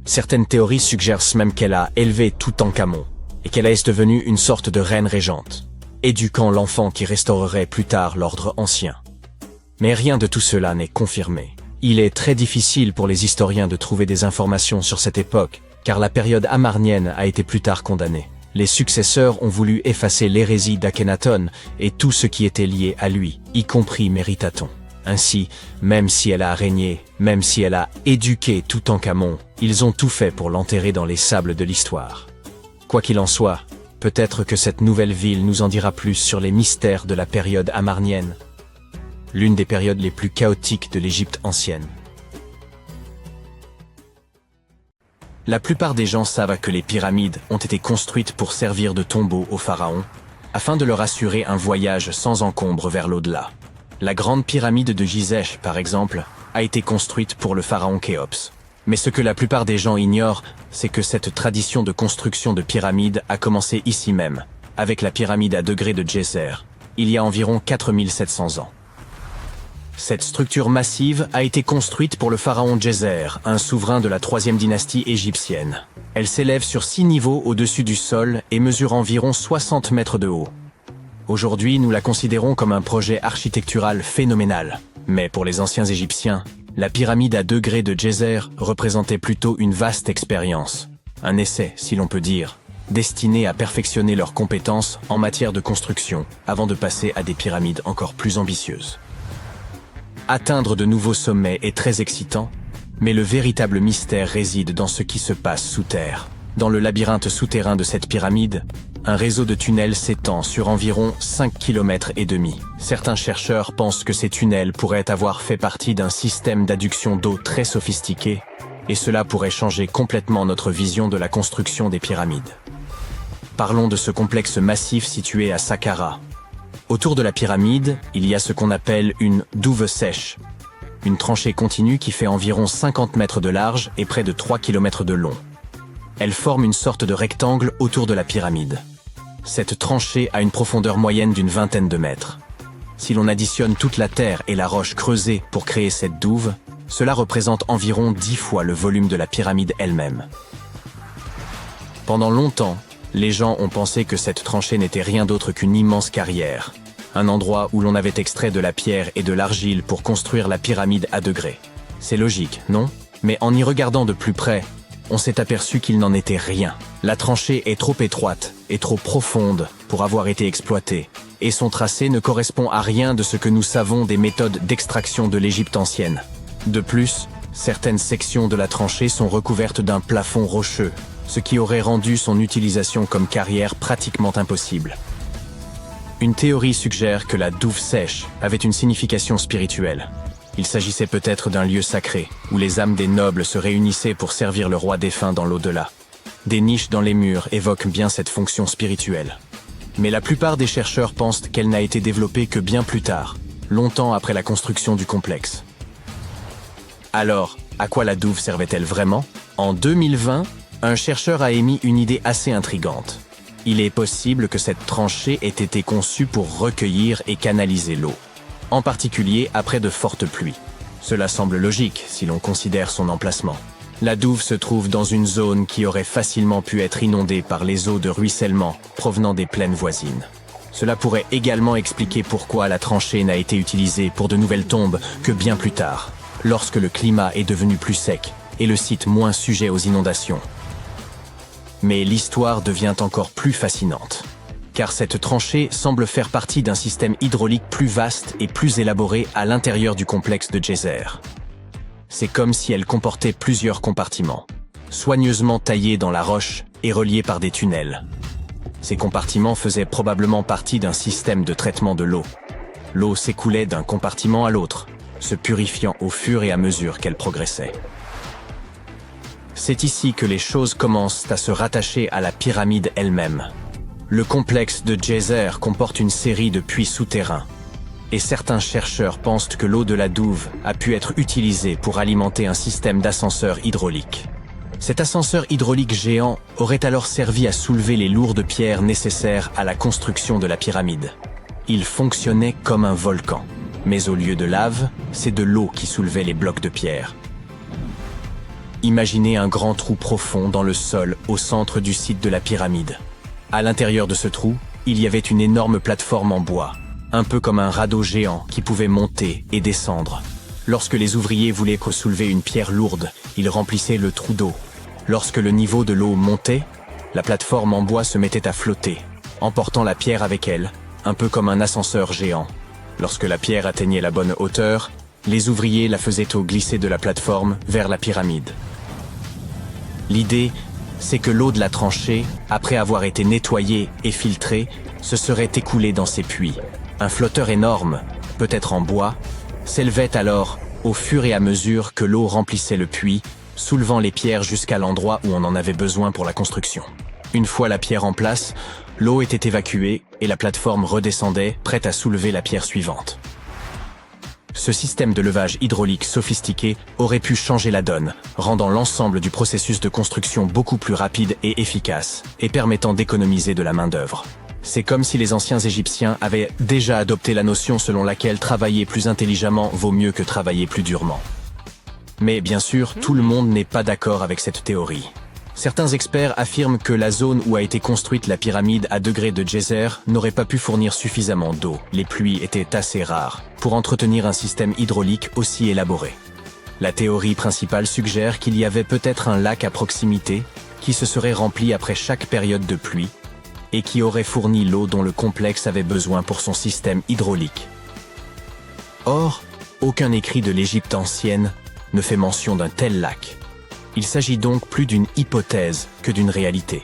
Certaines théories suggèrent même qu'elle a élevé Toutankhamon, et qu'elle est devenue une sorte de reine régente, éduquant l'enfant qui restaurerait plus tard l'ordre ancien. Mais rien de tout cela n'est confirmé. Il est très difficile pour les historiens de trouver des informations sur cette époque, car la période amarnienne a été plus tard condamnée. Les successeurs ont voulu effacer l'hérésie d'Akhenaton et tout ce qui était lié à lui, y compris Méritaton. Ainsi, même si elle a régné, même si elle a éduqué Toutankhamon, ils ont tout fait pour l'enterrer dans les sables de l'histoire. Quoi qu'il en soit, peut-être que cette nouvelle ville nous en dira plus sur les mystères de la période amarnienne, l'une des périodes les plus chaotiques de l'Égypte ancienne. La plupart des gens savent que les pyramides ont été construites pour servir de tombeau aux pharaons, afin de leur assurer un voyage sans encombre vers l'au-delà. La grande pyramide de Gizeh, par exemple, a été construite pour le pharaon Khéops. Mais ce que la plupart des gens ignorent, c'est que cette tradition de construction de pyramides a commencé ici même, avec la pyramide à degrés de Djeser, il y a environ 4700 ans. Cette structure massive a été construite pour le pharaon Djeser, un souverain de la 3e dynastie égyptienne. Elle s'élève sur 6 niveaux au-dessus du sol et mesure environ 60 mètres de haut. Aujourd'hui, nous la considérons comme un projet architectural phénoménal. Mais pour les anciens Égyptiens, la pyramide à degrés de Djeser représentait plutôt une vaste expérience. Un essai, si l'on peut dire, destiné à perfectionner leurs compétences en matière de construction, avant de passer à des pyramides encore plus ambitieuses. Atteindre de nouveaux sommets est très excitant, mais le véritable mystère réside dans ce qui se passe sous terre. Dans le labyrinthe souterrain de cette pyramide, un réseau de tunnels s'étend sur environ 5,5 km. Certains chercheurs pensent que ces tunnels pourraient avoir fait partie d'un système d'adduction d'eau très sophistiqué, et cela pourrait changer complètement notre vision de la construction des pyramides. Parlons de ce complexe massif situé à Saqqara. Autour de la pyramide, il y a ce qu'on appelle une douve sèche, une tranchée continue qui fait environ 50 mètres de large et près de 3 km de long. Elle forme une sorte de rectangle autour de la pyramide. Cette tranchée a une profondeur moyenne d'une 20aine de mètres. Si l'on additionne toute la terre et la roche creusée pour créer cette douve, cela représente environ 10 fois le volume de la pyramide elle-même. Pendant longtemps, les gens ont pensé que cette tranchée n'était rien d'autre qu'une immense carrière, un endroit où l'on avait extrait de la pierre et de l'argile pour construire la pyramide à degrés. C'est logique, non? Mais en y regardant de plus près, on s'est aperçu qu'il n'en était rien. La tranchée est trop étroite et trop profonde pour avoir été exploitée, et son tracé ne correspond à rien de ce que nous savons des méthodes d'extraction de l'Égypte ancienne. De plus, certaines sections de la tranchée sont recouvertes d'un plafond rocheux, ce qui aurait rendu son utilisation comme carrière pratiquement impossible. Une théorie suggère que la douve sèche avait une signification spirituelle. Il s'agissait peut-être d'un lieu sacré, où les âmes des nobles se réunissaient pour servir le roi défunt dans l'au-delà. Des niches dans les murs évoquent bien cette fonction spirituelle. Mais la plupart des chercheurs pensent qu'elle n'a été développée que bien plus tard, longtemps après la construction du complexe. Alors, à quoi la douve servait-elle vraiment? En 2020, un chercheur a émis une idée assez intrigante. Il est possible que cette tranchée ait été conçue pour recueillir et canaliser l'eau, en particulier après de fortes pluies. Cela semble logique si l'on considère son emplacement. La douve se trouve dans une zone qui aurait facilement pu être inondée par les eaux de ruissellement provenant des plaines voisines. Cela pourrait également expliquer pourquoi la tranchée n'a été utilisée pour de nouvelles tombes que bien plus tard, lorsque le climat est devenu plus sec et le site moins sujet aux inondations. Mais l'histoire devient encore plus fascinante, car cette tranchée semble faire partie d'un système hydraulique plus vaste et plus élaboré à l'intérieur du complexe de Djéser. C'est comme si elle comportait plusieurs compartiments, soigneusement taillés dans la roche et reliés par des tunnels. Ces compartiments faisaient probablement partie d'un système de traitement de l'eau. L'eau s'écoulait d'un compartiment à l'autre, se purifiant au fur et à mesure qu'elle progressait. C'est ici que les choses commencent à se rattacher à la pyramide elle-même. Le complexe de Djéser comporte une série de puits souterrains, et certains chercheurs pensent que l'eau de la douve a pu être utilisée pour alimenter un système d'ascenseur hydraulique. Cet ascenseur hydraulique géant aurait alors servi à soulever les lourdes pierres nécessaires à la construction de la pyramide. Il fonctionnait comme un volcan, mais au lieu de lave, c'est de l'eau qui soulevait les blocs de pierre. Imaginez un grand trou profond dans le sol au centre du site de la pyramide. À l'intérieur de ce trou, il y avait une énorme plateforme en bois, un peu comme un radeau géant qui pouvait monter et descendre. Lorsque les ouvriers voulaient soulever une pierre lourde, ils remplissaient le trou d'eau. Lorsque le niveau de l'eau montait, la plateforme en bois se mettait à flotter, emportant la pierre avec elle, un peu comme un ascenseur géant. Lorsque la pierre atteignait la bonne hauteur, les ouvriers la faisaient glisser de la plateforme vers la pyramide. L'idée, c'est que l'eau de la tranchée, après avoir été nettoyée et filtrée, se serait écoulée dans ces puits. Un flotteur énorme, peut-être en bois, s'élevait alors au fur et à mesure que l'eau remplissait le puits, soulevant les pierres jusqu'à l'endroit où on en avait besoin pour la construction. Une fois la pierre en place, l'eau était évacuée et la plateforme redescendait, prête à soulever la pierre suivante. Ce système de levage hydraulique sophistiqué aurait pu changer la donne, rendant l'ensemble du processus de construction beaucoup plus rapide et efficace, et permettant d'économiser de la main-d'œuvre. C'est comme si les anciens Égyptiens avaient déjà adopté la notion selon laquelle travailler plus intelligemment vaut mieux que travailler plus durement. Mais bien sûr, tout le monde n'est pas d'accord avec cette théorie. Certains experts affirment que la zone où a été construite la pyramide à degrés de Djéser n'aurait pas pu fournir suffisamment d'eau. Les pluies étaient assez rares pour entretenir un système hydraulique aussi élaboré. La théorie principale suggère qu'il y avait peut-être un lac à proximité qui se serait rempli après chaque période de pluie et qui aurait fourni l'eau dont le complexe avait besoin pour son système hydraulique. Or, aucun écrit de l'Égypte ancienne ne fait mention d'un tel lac. Il s'agit donc plus d'une hypothèse que d'une réalité.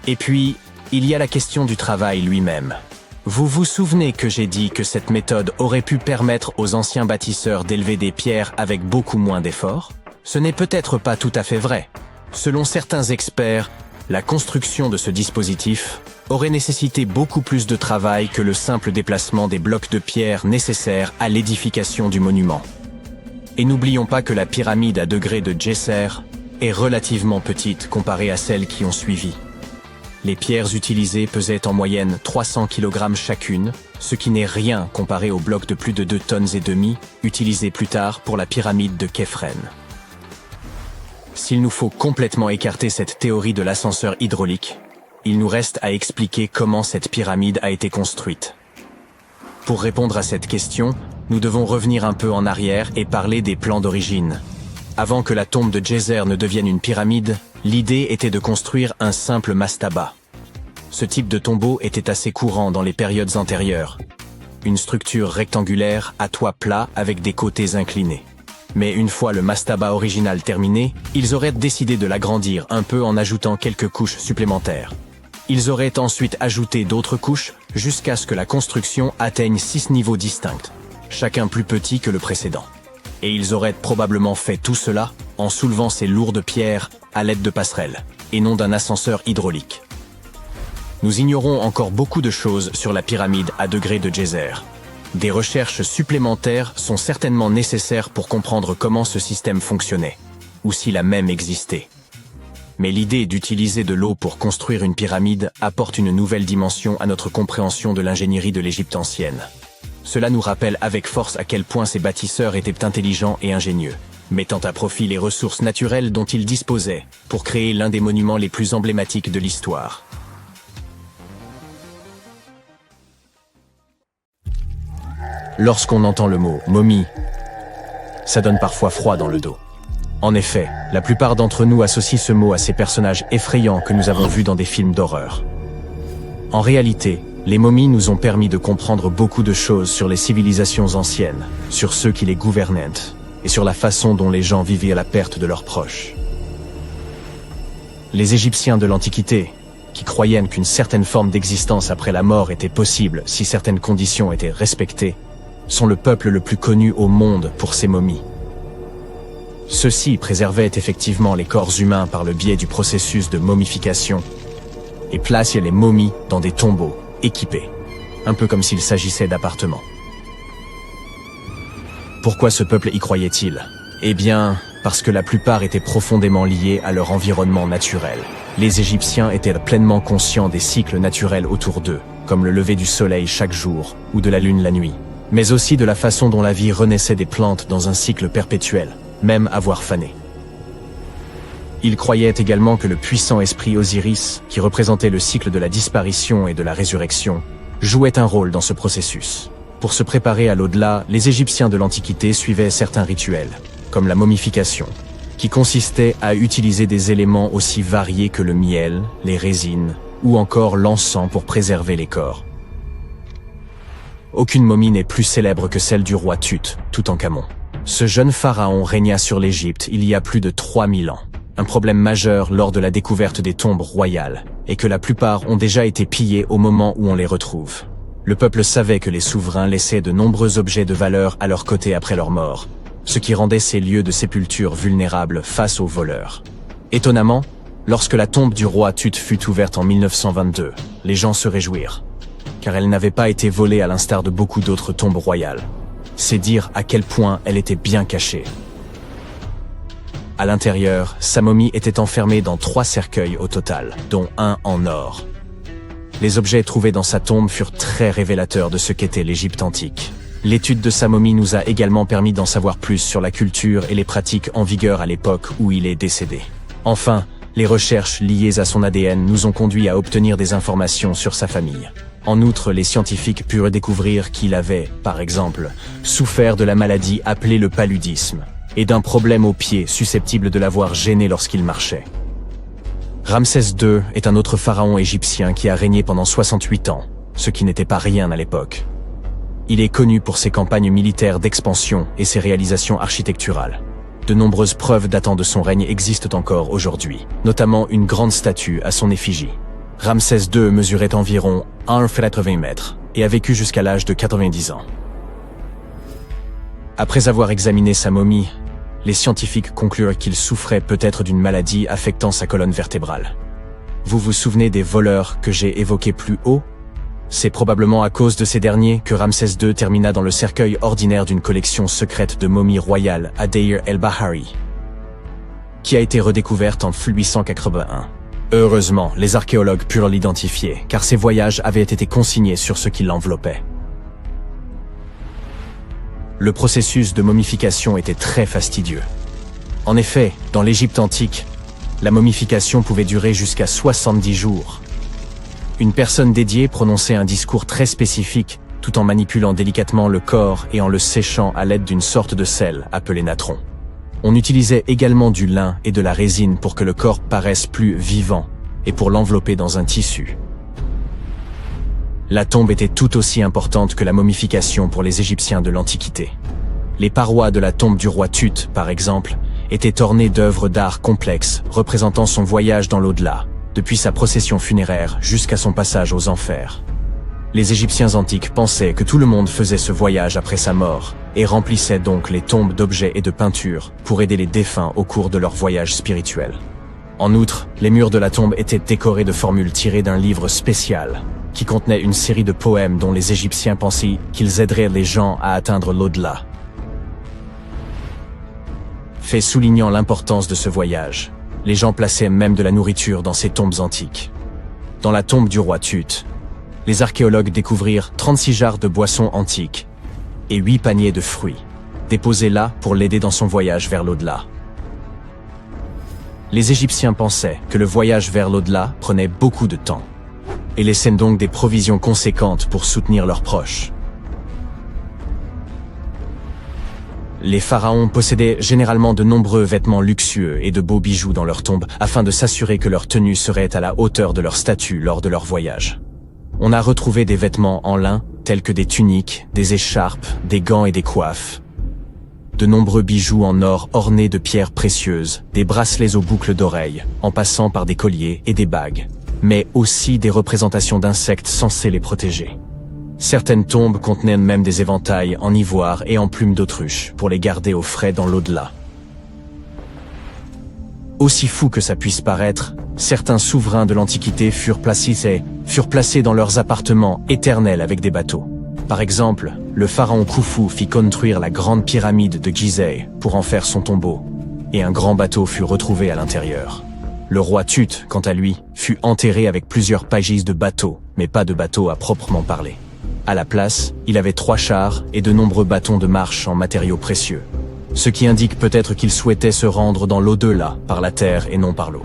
Et puis, il y a la question du travail lui-même. Vous vous souvenez que j'ai dit que cette méthode aurait pu permettre aux anciens bâtisseurs d'élever des pierres avec beaucoup moins d'efforts? Ce n'est peut-être pas tout à fait vrai. Selon certains experts, la construction de ce dispositif aurait nécessité beaucoup plus de travail que le simple déplacement des blocs de pierre nécessaires à l'édification du monument. Et n'oublions pas que la pyramide à degrés de Djéser est relativement petite comparée à celles qui ont suivi. Les pierres utilisées pesaient en moyenne 300 kg chacune, ce qui n'est rien comparé aux blocs de plus de 2,5 tonnes utilisés plus tard pour la pyramide de Khéphren. S'il nous faut complètement écarter cette théorie de l'ascenseur hydraulique, il nous reste à expliquer comment cette pyramide a été construite. Pour répondre à cette question, nous devons revenir un peu en arrière et parler des plans d'origine. Avant que la tombe de Djeser ne devienne une pyramide, l'idée était de construire un simple mastaba. Ce type de tombeau était assez courant dans les périodes antérieures. Une structure rectangulaire à toit plat avec des côtés inclinés. Mais une fois le mastaba original terminé, ils auraient décidé de l'agrandir un peu en ajoutant quelques couches supplémentaires. Ils auraient ensuite ajouté d'autres couches jusqu'à ce que la construction atteigne 6 niveaux distincts, chacun plus petit que le précédent. Et ils auraient probablement fait tout cela en soulevant ces lourdes pierres à l'aide de passerelles, et non d'un ascenseur hydraulique. Nous ignorons encore beaucoup de choses sur la pyramide à degré de Djeser. Des recherches supplémentaires sont certainement nécessaires pour comprendre comment ce système fonctionnait, ou s'il a même existé. Mais l'idée d'utiliser de l'eau pour construire une pyramide apporte une nouvelle dimension à notre compréhension de l'ingénierie de l'Égypte ancienne. Cela nous rappelle avec force à quel point ces bâtisseurs étaient intelligents et ingénieux, mettant à profit les ressources naturelles dont ils disposaient pour créer l'un des monuments les plus emblématiques de l'histoire. Lorsqu'on entend le mot « momie », ça donne parfois froid dans le dos. En effet, la plupart d'entre nous associent ce mot à ces personnages effrayants que nous avons vus dans des films d'horreur. En réalité, les momies nous ont permis de comprendre beaucoup de choses sur les civilisations anciennes, sur ceux qui les gouvernaient, et sur la façon dont les gens vivaient à la perte de leurs proches. Les Égyptiens de l'Antiquité, qui croyaient qu'une certaine forme d'existence après la mort était possible si certaines conditions étaient respectées, sont le peuple le plus connu au monde pour ses momies. Ceux-ci préservaient effectivement les corps humains par le biais du processus de momification et plaçaient les momies dans des tombeaux équipés, un peu comme s'il s'agissait d'appartements. Pourquoi ce peuple y croyait-il? Eh bien, parce que la plupart étaient profondément liés à leur environnement naturel. Les Égyptiens étaient pleinement conscients des cycles naturels autour d'eux, comme le lever du soleil chaque jour ou de la lune la nuit, mais aussi de la façon dont la vie renaissait des plantes dans un cycle perpétuel, même à voir faner. Ils croyaient également que le puissant esprit Osiris, qui représentait le cycle de la disparition et de la résurrection, jouait un rôle dans ce processus. Pour se préparer à l'au-delà, les Égyptiens de l'Antiquité suivaient certains rituels, comme la momification, qui consistait à utiliser des éléments aussi variés que le miel, les résines ou encore l'encens pour préserver les corps. Aucune momie n'est plus célèbre que celle du roi Tut, Toutankhamon. Ce jeune pharaon régna sur l'Égypte il y a plus de 3000 ans. Un problème majeur lors de la découverte des tombes royales est que la plupart ont déjà été pillées au moment où on les retrouve. Le peuple savait que les souverains laissaient de nombreux objets de valeur à leur côté après leur mort, ce qui rendait ces lieux de sépulture vulnérables face aux voleurs. Étonnamment, lorsque la tombe du roi Tut fut ouverte en 1922, les gens se réjouirent, car elle n'avait pas été volée à l'instar de beaucoup d'autres tombes royales. C'est dire à quel point elle était bien cachée. À l'intérieur, sa momie était enfermée dans 3 cercueils au total, dont un en or. Les objets trouvés dans sa tombe furent très révélateurs de ce qu'était l'Égypte antique. L'étude de sa momie nous a également permis d'en savoir plus sur la culture et les pratiques en vigueur à l'époque où il est décédé. Enfin, les recherches liées à son ADN nous ont conduit à obtenir des informations sur sa famille. En outre, les scientifiques purent découvrir qu'il avait, par exemple, souffert de la maladie appelée le paludisme, et d'un problème au pied susceptible de l'avoir gêné lorsqu'il marchait. Ramsès II est un autre pharaon égyptien qui a régné pendant 68 ans, ce qui n'était pas rien à l'époque. Il est connu pour ses campagnes militaires d'expansion et ses réalisations architecturales. De nombreuses preuves datant de son règne existent encore aujourd'hui, notamment une grande statue à son effigie. Ramsès II mesurait environ 1,80 m et a vécu jusqu'à l'âge de 90 ans. Après avoir examiné sa momie, les scientifiques conclurent qu'il souffrait peut-être d'une maladie affectant sa colonne vertébrale. Vous vous souvenez des voleurs que j'ai évoqués plus haut? C'est probablement à cause de ces derniers que Ramsès II termina dans le cercueil ordinaire d'une collection secrète de momies royales à Deir el-Bahari, qui a été redécouverte en 1881. Heureusement, les archéologues purent l'identifier, car ses voyages avaient été consignés sur ce qui l'enveloppait. Le processus de momification était très fastidieux. En effet, dans l'Égypte antique, la momification pouvait durer jusqu'à 70 jours. Une personne dédiée prononçait un discours très spécifique, tout en manipulant délicatement le corps et en le séchant à l'aide d'une sorte de sel appelé natron. On utilisait également du lin et de la résine pour que le corps paraisse plus vivant et pour l'envelopper dans un tissu. La tombe était tout aussi importante que la momification pour les Égyptiens de l'Antiquité. Les parois de la tombe du roi Tut, par exemple, étaient ornées d'œuvres d'art complexes représentant son voyage dans l'au-delà, depuis sa procession funéraire jusqu'à son passage aux enfers. Les Égyptiens antiques pensaient que tout le monde faisait ce voyage après sa mort et remplissaient donc les tombes d'objets et de peintures pour aider les défunts au cours de leur voyage spirituel. En outre, les murs de la tombe étaient décorés de formules tirées d'un livre spécial qui contenait une série de poèmes dont les Égyptiens pensaient qu'ils aideraient les gens à atteindre l'au-delà. Fait soulignant l'importance de ce voyage, les gens plaçaient même de la nourriture dans ces tombes antiques. Dans la tombe du roi Tut, les archéologues découvrirent 36 jarres de boissons antiques et 8 paniers de fruits, déposés là pour l'aider dans son voyage vers l'au-delà. Les Égyptiens pensaient que le voyage vers l'au-delà prenait beaucoup de temps et laissaient donc des provisions conséquentes pour soutenir leurs proches. Les pharaons possédaient généralement de nombreux vêtements luxueux et de beaux bijoux dans leurs tombes afin de s'assurer que leur tenue serait à la hauteur de leur statut lors de leur voyage. On a retrouvé des vêtements en lin, tels que des tuniques, des écharpes, des gants et des coiffes. De nombreux bijoux en or ornés de pierres précieuses, des bracelets aux boucles d'oreilles, en passant par des colliers et des bagues, mais aussi des représentations d'insectes censés les protéger. Certaines tombes contenaient même des éventails en ivoire et en plumes d'autruche pour les garder au frais dans l'au-delà. Aussi fou que ça puisse paraître, certains souverains de l'Antiquité furent placés dans leurs appartements éternels avec des bateaux. Par exemple, le pharaon Khufu fit construire la grande pyramide de Gizeh pour en faire son tombeau, et un grand bateau fut retrouvé à l'intérieur. Le roi Tut, quant à lui, fut enterré avec plusieurs pages de bateaux, mais pas de bateau à proprement parler. À la place, il avait 3 chars et de nombreux bâtons de marche en matériaux précieux, ce qui indique peut-être qu'il souhaitait se rendre dans l'au-delà par la terre et non par l'eau.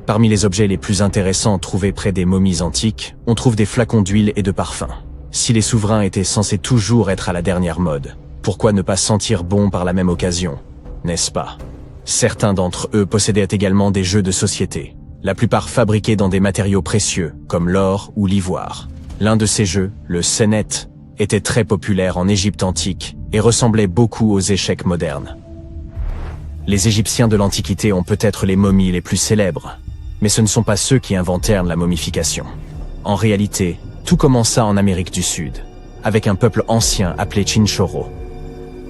Parmi les objets les plus intéressants trouvés près des momies antiques, on trouve des flacons d'huile et de parfums. Si les souverains étaient censés toujours être à la dernière mode, pourquoi ne pas sentir bon par la même occasion, n'est-ce pas? Certains d'entre eux possédaient également des jeux de société, la plupart fabriqués dans des matériaux précieux, comme l'or ou l'ivoire. L'un de ces jeux, le Senet, était très populaire en Égypte antique et ressemblait beaucoup aux échecs modernes. Les Égyptiens de l'Antiquité ont peut-être les momies les plus célèbres, mais ce ne sont pas ceux qui inventèrent la momification. En réalité, tout commença en Amérique du Sud, avec un peuple ancien appelé Chinchorro.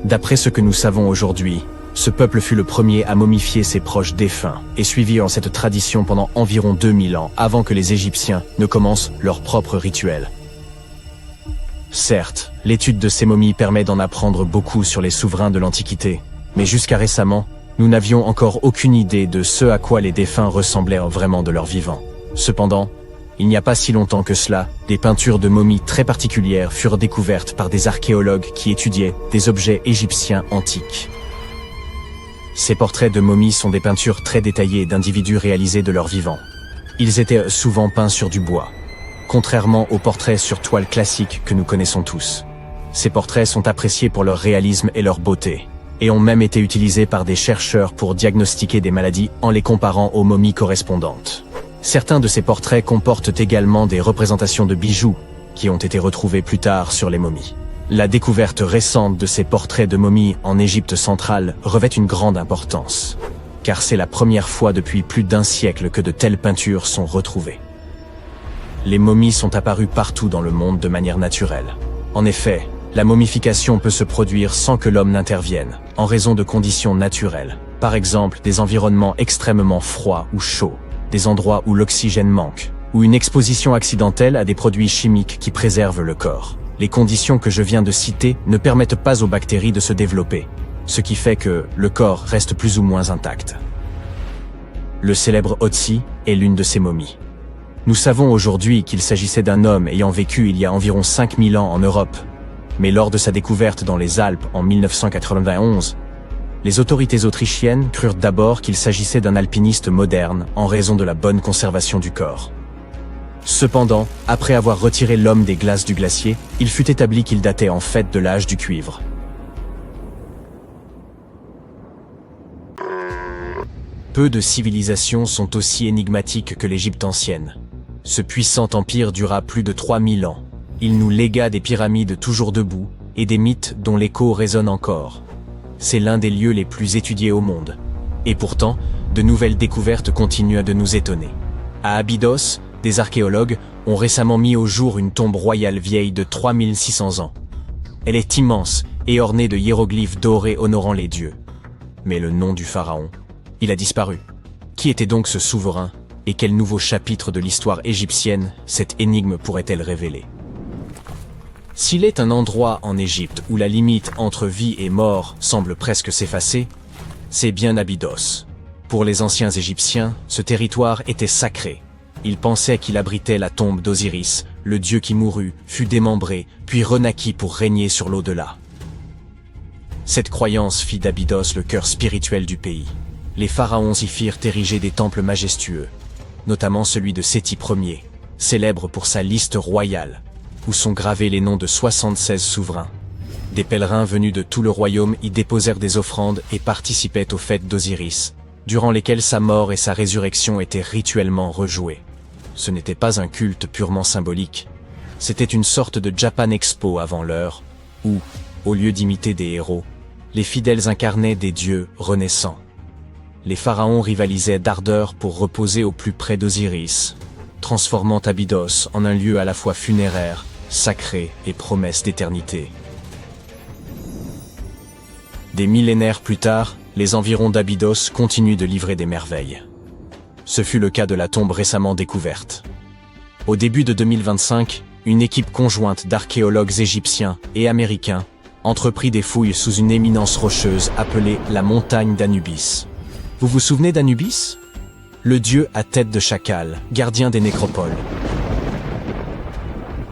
D'après ce que nous savons aujourd'hui, ce peuple fut le premier à momifier ses proches défunts et suivit cette tradition pendant environ 2000 ans avant que les Égyptiens ne commencent leur propre rituel. Certes, l'étude de ces momies permet d'en apprendre beaucoup sur les souverains de l'Antiquité, mais jusqu'à récemment, nous n'avions encore aucune idée de ce à quoi les défunts ressemblaient vraiment de leur vivant. Cependant, il n'y a pas si longtemps que cela, des peintures de momies très particulières furent découvertes par des archéologues qui étudiaient des objets égyptiens antiques. Ces portraits de momies sont des peintures très détaillées d'individus réalisés de leur vivant. Ils étaient souvent peints sur du bois, contrairement aux portraits sur toile classiques que nous connaissons tous. Ces portraits sont appréciés pour leur réalisme et leur beauté, et ont même été utilisés par des chercheurs pour diagnostiquer des maladies en les comparant aux momies correspondantes. Certains de ces portraits comportent également des représentations de bijoux, qui ont été retrouvés plus tard sur les momies. La découverte récente de ces portraits de momies en Égypte centrale revêt une grande importance, car c'est la première fois depuis plus d'1 siècle que de telles peintures sont retrouvées. Les momies sont apparues partout dans le monde de manière naturelle. En effet, la momification peut se produire sans que l'homme n'intervienne, en raison de conditions naturelles. Par exemple, des environnements extrêmement froids ou chauds, des endroits où l'oxygène manque, ou une exposition accidentelle à des produits chimiques qui préservent le corps. Les conditions que je viens de citer ne permettent pas aux bactéries de se développer, ce qui fait que le corps reste plus ou moins intact. Le célèbre Otzi est l'une de ces momies. Nous savons aujourd'hui qu'il s'agissait d'un homme ayant vécu il y a environ 5000 ans en Europe, mais lors de sa découverte dans les Alpes en 1991, les autorités autrichiennes crurent d'abord qu'il s'agissait d'un alpiniste moderne en raison de la bonne conservation du corps. Cependant, après avoir retiré l'homme des glaces du glacier, il fut établi qu'il datait en fait de l'âge du cuivre. Peu de civilisations sont aussi énigmatiques que l'Égypte ancienne. Ce puissant empire dura plus de 3000 ans. Il nous légua des pyramides toujours debout et des mythes dont l'écho résonne encore. C'est l'un des lieux les plus étudiés au monde. Et pourtant, de nouvelles découvertes continuent de nous étonner. À Abydos, des archéologues ont récemment mis au jour une tombe royale vieille de 3600 ans. Elle est immense et ornée de hiéroglyphes dorés honorant les dieux. Mais le nom du pharaon, il a disparu. Qui était donc ce souverain et quel nouveau chapitre de l'histoire égyptienne cette énigme pourrait-elle révéler? S'il est un endroit en Égypte où la limite entre vie et mort semble presque s'effacer, c'est bien Abydos. Pour les anciens Égyptiens, ce territoire était sacré. Ils pensaient qu'il abritait la tombe d'Osiris, le dieu qui mourut, fut démembré, puis renaquit pour régner sur l'au-delà. Cette croyance fit d'Abydos le cœur spirituel du pays. Les pharaons y firent ériger des temples majestueux, notamment celui de Séti Ier, célèbre pour sa liste royale, où sont gravés les noms de 76 souverains. Des pèlerins venus de tout le royaume y déposèrent des offrandes et participaient aux fêtes d'Osiris, durant lesquelles sa mort et sa résurrection étaient rituellement rejouées. Ce n'était pas un culte purement symbolique, c'était une sorte de Japan Expo avant l'heure, où, au lieu d'imiter des héros, les fidèles incarnaient des dieux renaissants. Les pharaons rivalisaient d'ardeur pour reposer au plus près d'Osiris, transformant Abydos en un lieu à la fois funéraire, sacré et promesse d'éternité. Des millénaires plus tard, les environs d'Abydos continuent de livrer des merveilles. Ce fut le cas de la tombe récemment découverte. Au début de 2025, une équipe conjointe d'archéologues égyptiens et américains entreprit des fouilles sous une éminence rocheuse appelée la montagne d'Anubis. Vous vous souvenez d'Anubis? Le dieu à tête de chacal, gardien des nécropoles.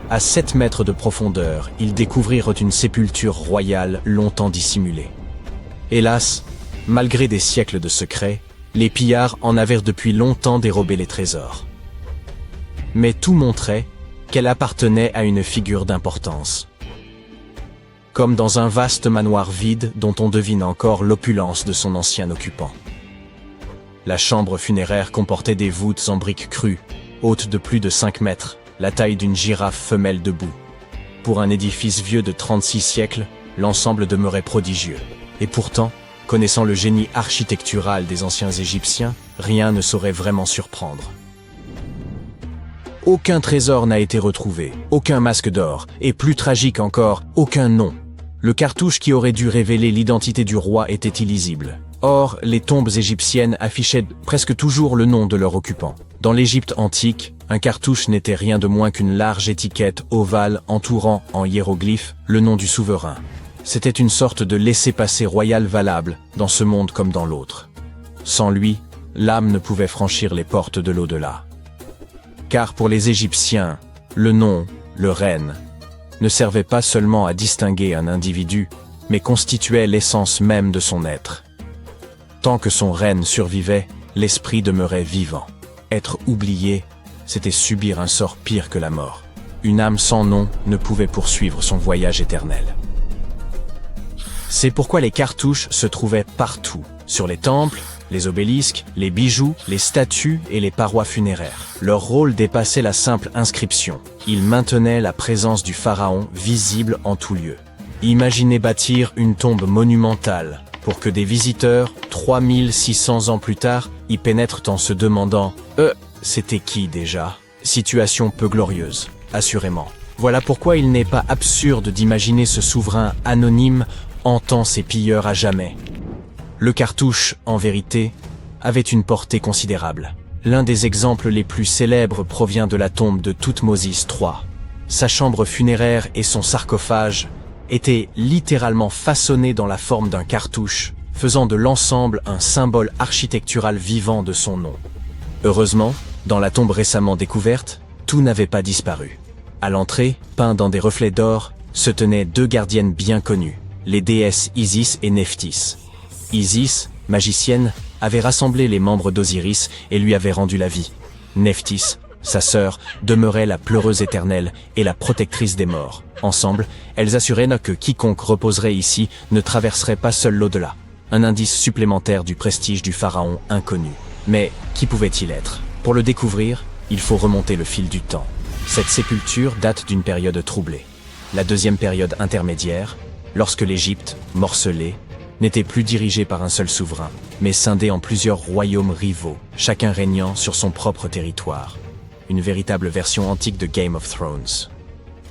À 7 mètres de profondeur, ils découvrirent une sépulture royale longtemps dissimulée. Hélas, malgré des siècles de secrets, les pillards en avaient depuis longtemps dérobé les trésors. Mais tout montrait qu'elle appartenait à une figure d'importance. Comme dans un vaste manoir vide dont on devine encore l'opulence de son ancien occupant. La chambre funéraire comportait des voûtes en briques crues, hautes de plus de 5 mètres, la taille d'une girafe femelle debout. Pour un édifice vieux de 36 siècles, l'ensemble demeurait prodigieux. Et pourtant, connaissant le génie architectural des anciens Égyptiens, rien ne saurait vraiment surprendre. Aucun trésor n'a été retrouvé, aucun masque d'or, et plus tragique encore, aucun nom. Le cartouche qui aurait dû révéler l'identité du roi était illisible. Or, les tombes égyptiennes affichaient presque toujours le nom de leur occupant. Dans l'Égypte antique, un cartouche n'était rien de moins qu'une large étiquette ovale entourant, en hiéroglyphes, le nom du souverain. C'était une sorte de laissez-passer royal valable, dans ce monde comme dans l'autre. Sans lui, l'âme ne pouvait franchir les portes de l'au-delà. Car pour les Égyptiens, le nom, le reine, ne servait pas seulement à distinguer un individu, mais constituait l'essence même de son être. Tant que son règne survivait, l'esprit demeurait vivant. Être oublié, c'était subir un sort pire que la mort. Une âme sans nom ne pouvait poursuivre son voyage éternel. C'est pourquoi les cartouches se trouvaient partout, sur les temples, les obélisques, les bijoux, les statues et les parois funéraires. Leur rôle dépassait la simple inscription. Ils maintenaient la présence du pharaon visible en tout lieu. Imaginez bâtir une tombe monumentale pour que des visiteurs, 3600 ans plus tard, y pénètrent en se demandant « c'était qui déjà ?» Situation peu glorieuse, assurément. Voilà pourquoi il n'est pas absurde d'imaginer ce souverain anonyme hantant ses pilleurs à jamais. Le cartouche, en vérité, avait une portée considérable. L'un des exemples les plus célèbres provient de la tombe de Thoutmôsis III. Sa chambre funéraire et son sarcophage étaient littéralement façonnés dans la forme d'un cartouche, faisant de l'ensemble un symbole architectural vivant de son nom. Heureusement, dans la tombe récemment découverte, tout n'avait pas disparu. À l'entrée, peints dans des reflets d'or, se tenaient 2 gardiennes bien connues, les déesses Isis et Nephthys. Isis, magicienne, avait rassemblé les membres d'Osiris et lui avait rendu la vie. Nephthys, Sa sœur demeurait la pleureuse éternelle et la protectrice des morts. Ensemble, elles assuraient que quiconque reposerait ici ne traverserait pas seul l'au-delà. Un indice supplémentaire du prestige du pharaon inconnu. Mais qui pouvait-il être? Pour le découvrir, il faut remonter le fil du temps. Cette sépulture date d'une période troublée. La deuxième période intermédiaire, lorsque l'Égypte, morcelée, n'était plus dirigée par un seul souverain, mais scindée en plusieurs royaumes rivaux, chacun régnant sur son propre territoire. Une véritable version antique de Game of Thrones.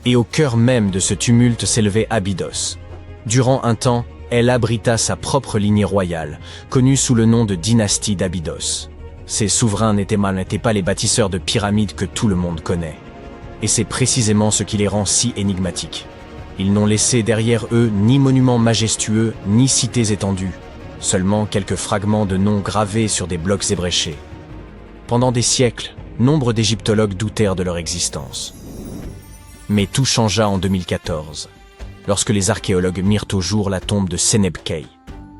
Et au cœur même de ce tumulte s'élevait Abydos. Durant un temps, elle abrita sa propre lignée royale, connue sous le nom de dynastie d'Abydos. Ces souverains n'étaient pas les bâtisseurs de pyramides que tout le monde connaît. Et c'est précisément ce qui les rend si énigmatiques. Ils n'ont laissé derrière eux ni monuments majestueux, ni cités étendues, seulement quelques fragments de noms gravés sur des blocs ébréchés. Pendant des siècles, nombre d'égyptologues doutèrent de leur existence. Mais tout changea en 2014, lorsque les archéologues mirent au jour la tombe de Seneb-Kay,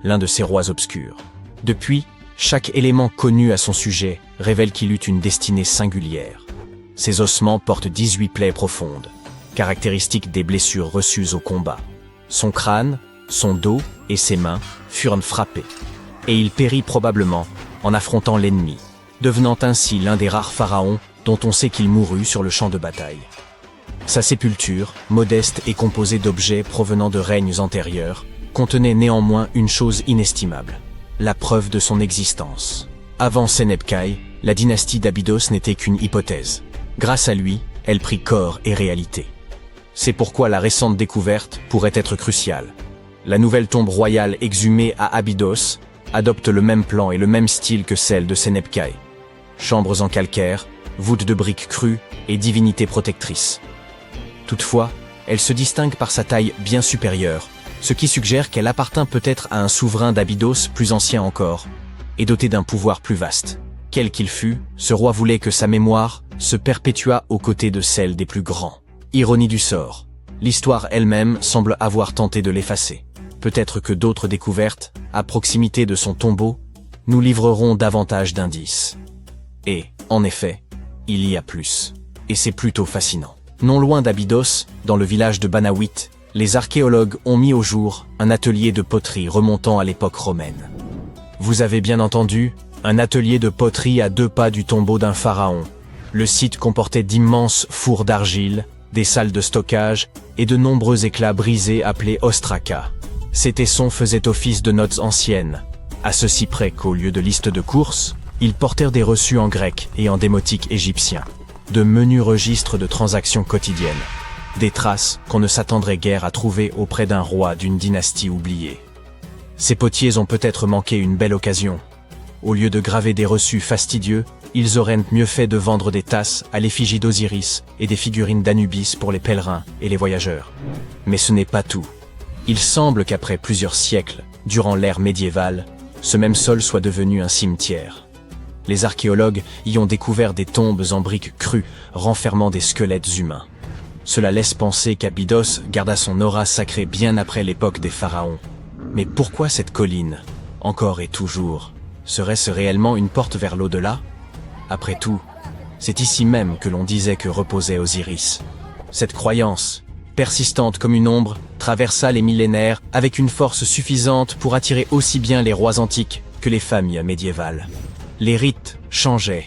l'un de ces rois obscurs. Depuis, chaque élément connu à son sujet révèle qu'il eut une destinée singulière. Ses ossements portent 18 plaies profondes, caractéristiques des blessures reçues au combat. Son crâne, son dos et ses mains furent frappés, et il périt probablement en affrontant l'ennemi, devenant ainsi l'un des rares pharaons dont on sait qu'il mourut sur le champ de bataille. Sa sépulture, modeste et composée d'objets provenant de règnes antérieurs, contenait néanmoins une chose inestimable, la preuve de son existence. Avant Seneb-Kay, la dynastie d'Abydos n'était qu'une hypothèse. Grâce à lui, elle prit corps et réalité. C'est pourquoi la récente découverte pourrait être cruciale. La nouvelle tombe royale exhumée à Abydos adopte le même plan et le même style que celle de Seneb-Kay. Chambres en calcaire, voûtes de briques crues et divinité protectrice. Toutefois, elle se distingue par sa taille bien supérieure, ce qui suggère qu'elle appartint peut-être à un souverain d'Abydos plus ancien encore, et doté d'un pouvoir plus vaste. Quel qu'il fût, ce roi voulait que sa mémoire se perpétuât aux côtés de celle des plus grands. Ironie du sort, l'histoire elle-même semble avoir tenté de l'effacer. Peut-être que d'autres découvertes, à proximité de son tombeau, nous livreront davantage d'indices. Et, en effet, il y a plus. Et c'est plutôt fascinant. Non loin d'Abydos, dans le village de Banawit, les archéologues ont mis au jour un atelier de poterie remontant à l'époque romaine. Vous avez bien entendu, un atelier de poterie à 2 pas du tombeau d'un pharaon. Le site comportait d'immenses fours d'argile, des salles de stockage et de nombreux éclats brisés appelés ostraka. Ces tessons faisaient office de notes anciennes, à ceci près qu'au lieu de listes de courses, ils portèrent des reçus en grec et en démotique égyptien, de menus registres de transactions quotidiennes, des traces qu'on ne s'attendrait guère à trouver auprès d'un roi d'une dynastie oubliée. Ces potiers ont peut-être manqué une belle occasion. Au lieu de graver des reçus fastidieux, ils auraient mieux fait de vendre des tasses à l'effigie d'Osiris et des figurines d'Anubis pour les pèlerins et les voyageurs. Mais ce n'est pas tout. Il semble qu'après plusieurs siècles, durant l'ère médiévale, ce même sol soit devenu un cimetière. Les archéologues y ont découvert des tombes en briques crues renfermant des squelettes humains. Cela laisse penser qu'Abydos garda son aura sacrée bien après l'époque des pharaons. Mais pourquoi cette colline, encore et toujours, serait-ce réellement une porte vers l'au-delà? Après tout, c'est ici même que l'on disait que reposait Osiris. Cette croyance, persistante comme une ombre, traversa les millénaires avec une force suffisante pour attirer aussi bien les rois antiques que les familles médiévales. Les rites changeaient,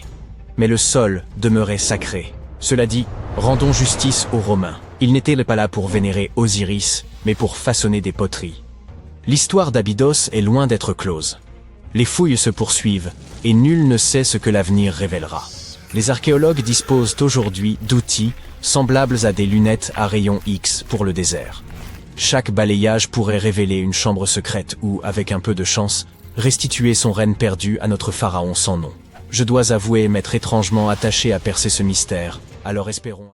mais le sol demeurait sacré. Cela dit, rendons justice aux Romains. Ils n'étaient pas là pour vénérer Osiris, mais pour façonner des poteries. L'histoire d'Abydos est loin d'être close. Les fouilles se poursuivent, et nul ne sait ce que l'avenir révélera. Les archéologues disposent aujourd'hui d'outils semblables à des lunettes à rayons X pour le désert. Chaque balayage pourrait révéler une chambre secrète ou, avec un peu de chance, restituer son règne perdu à notre pharaon sans nom. Je dois avouer m'être étrangement attaché à percer ce mystère, alors espérons...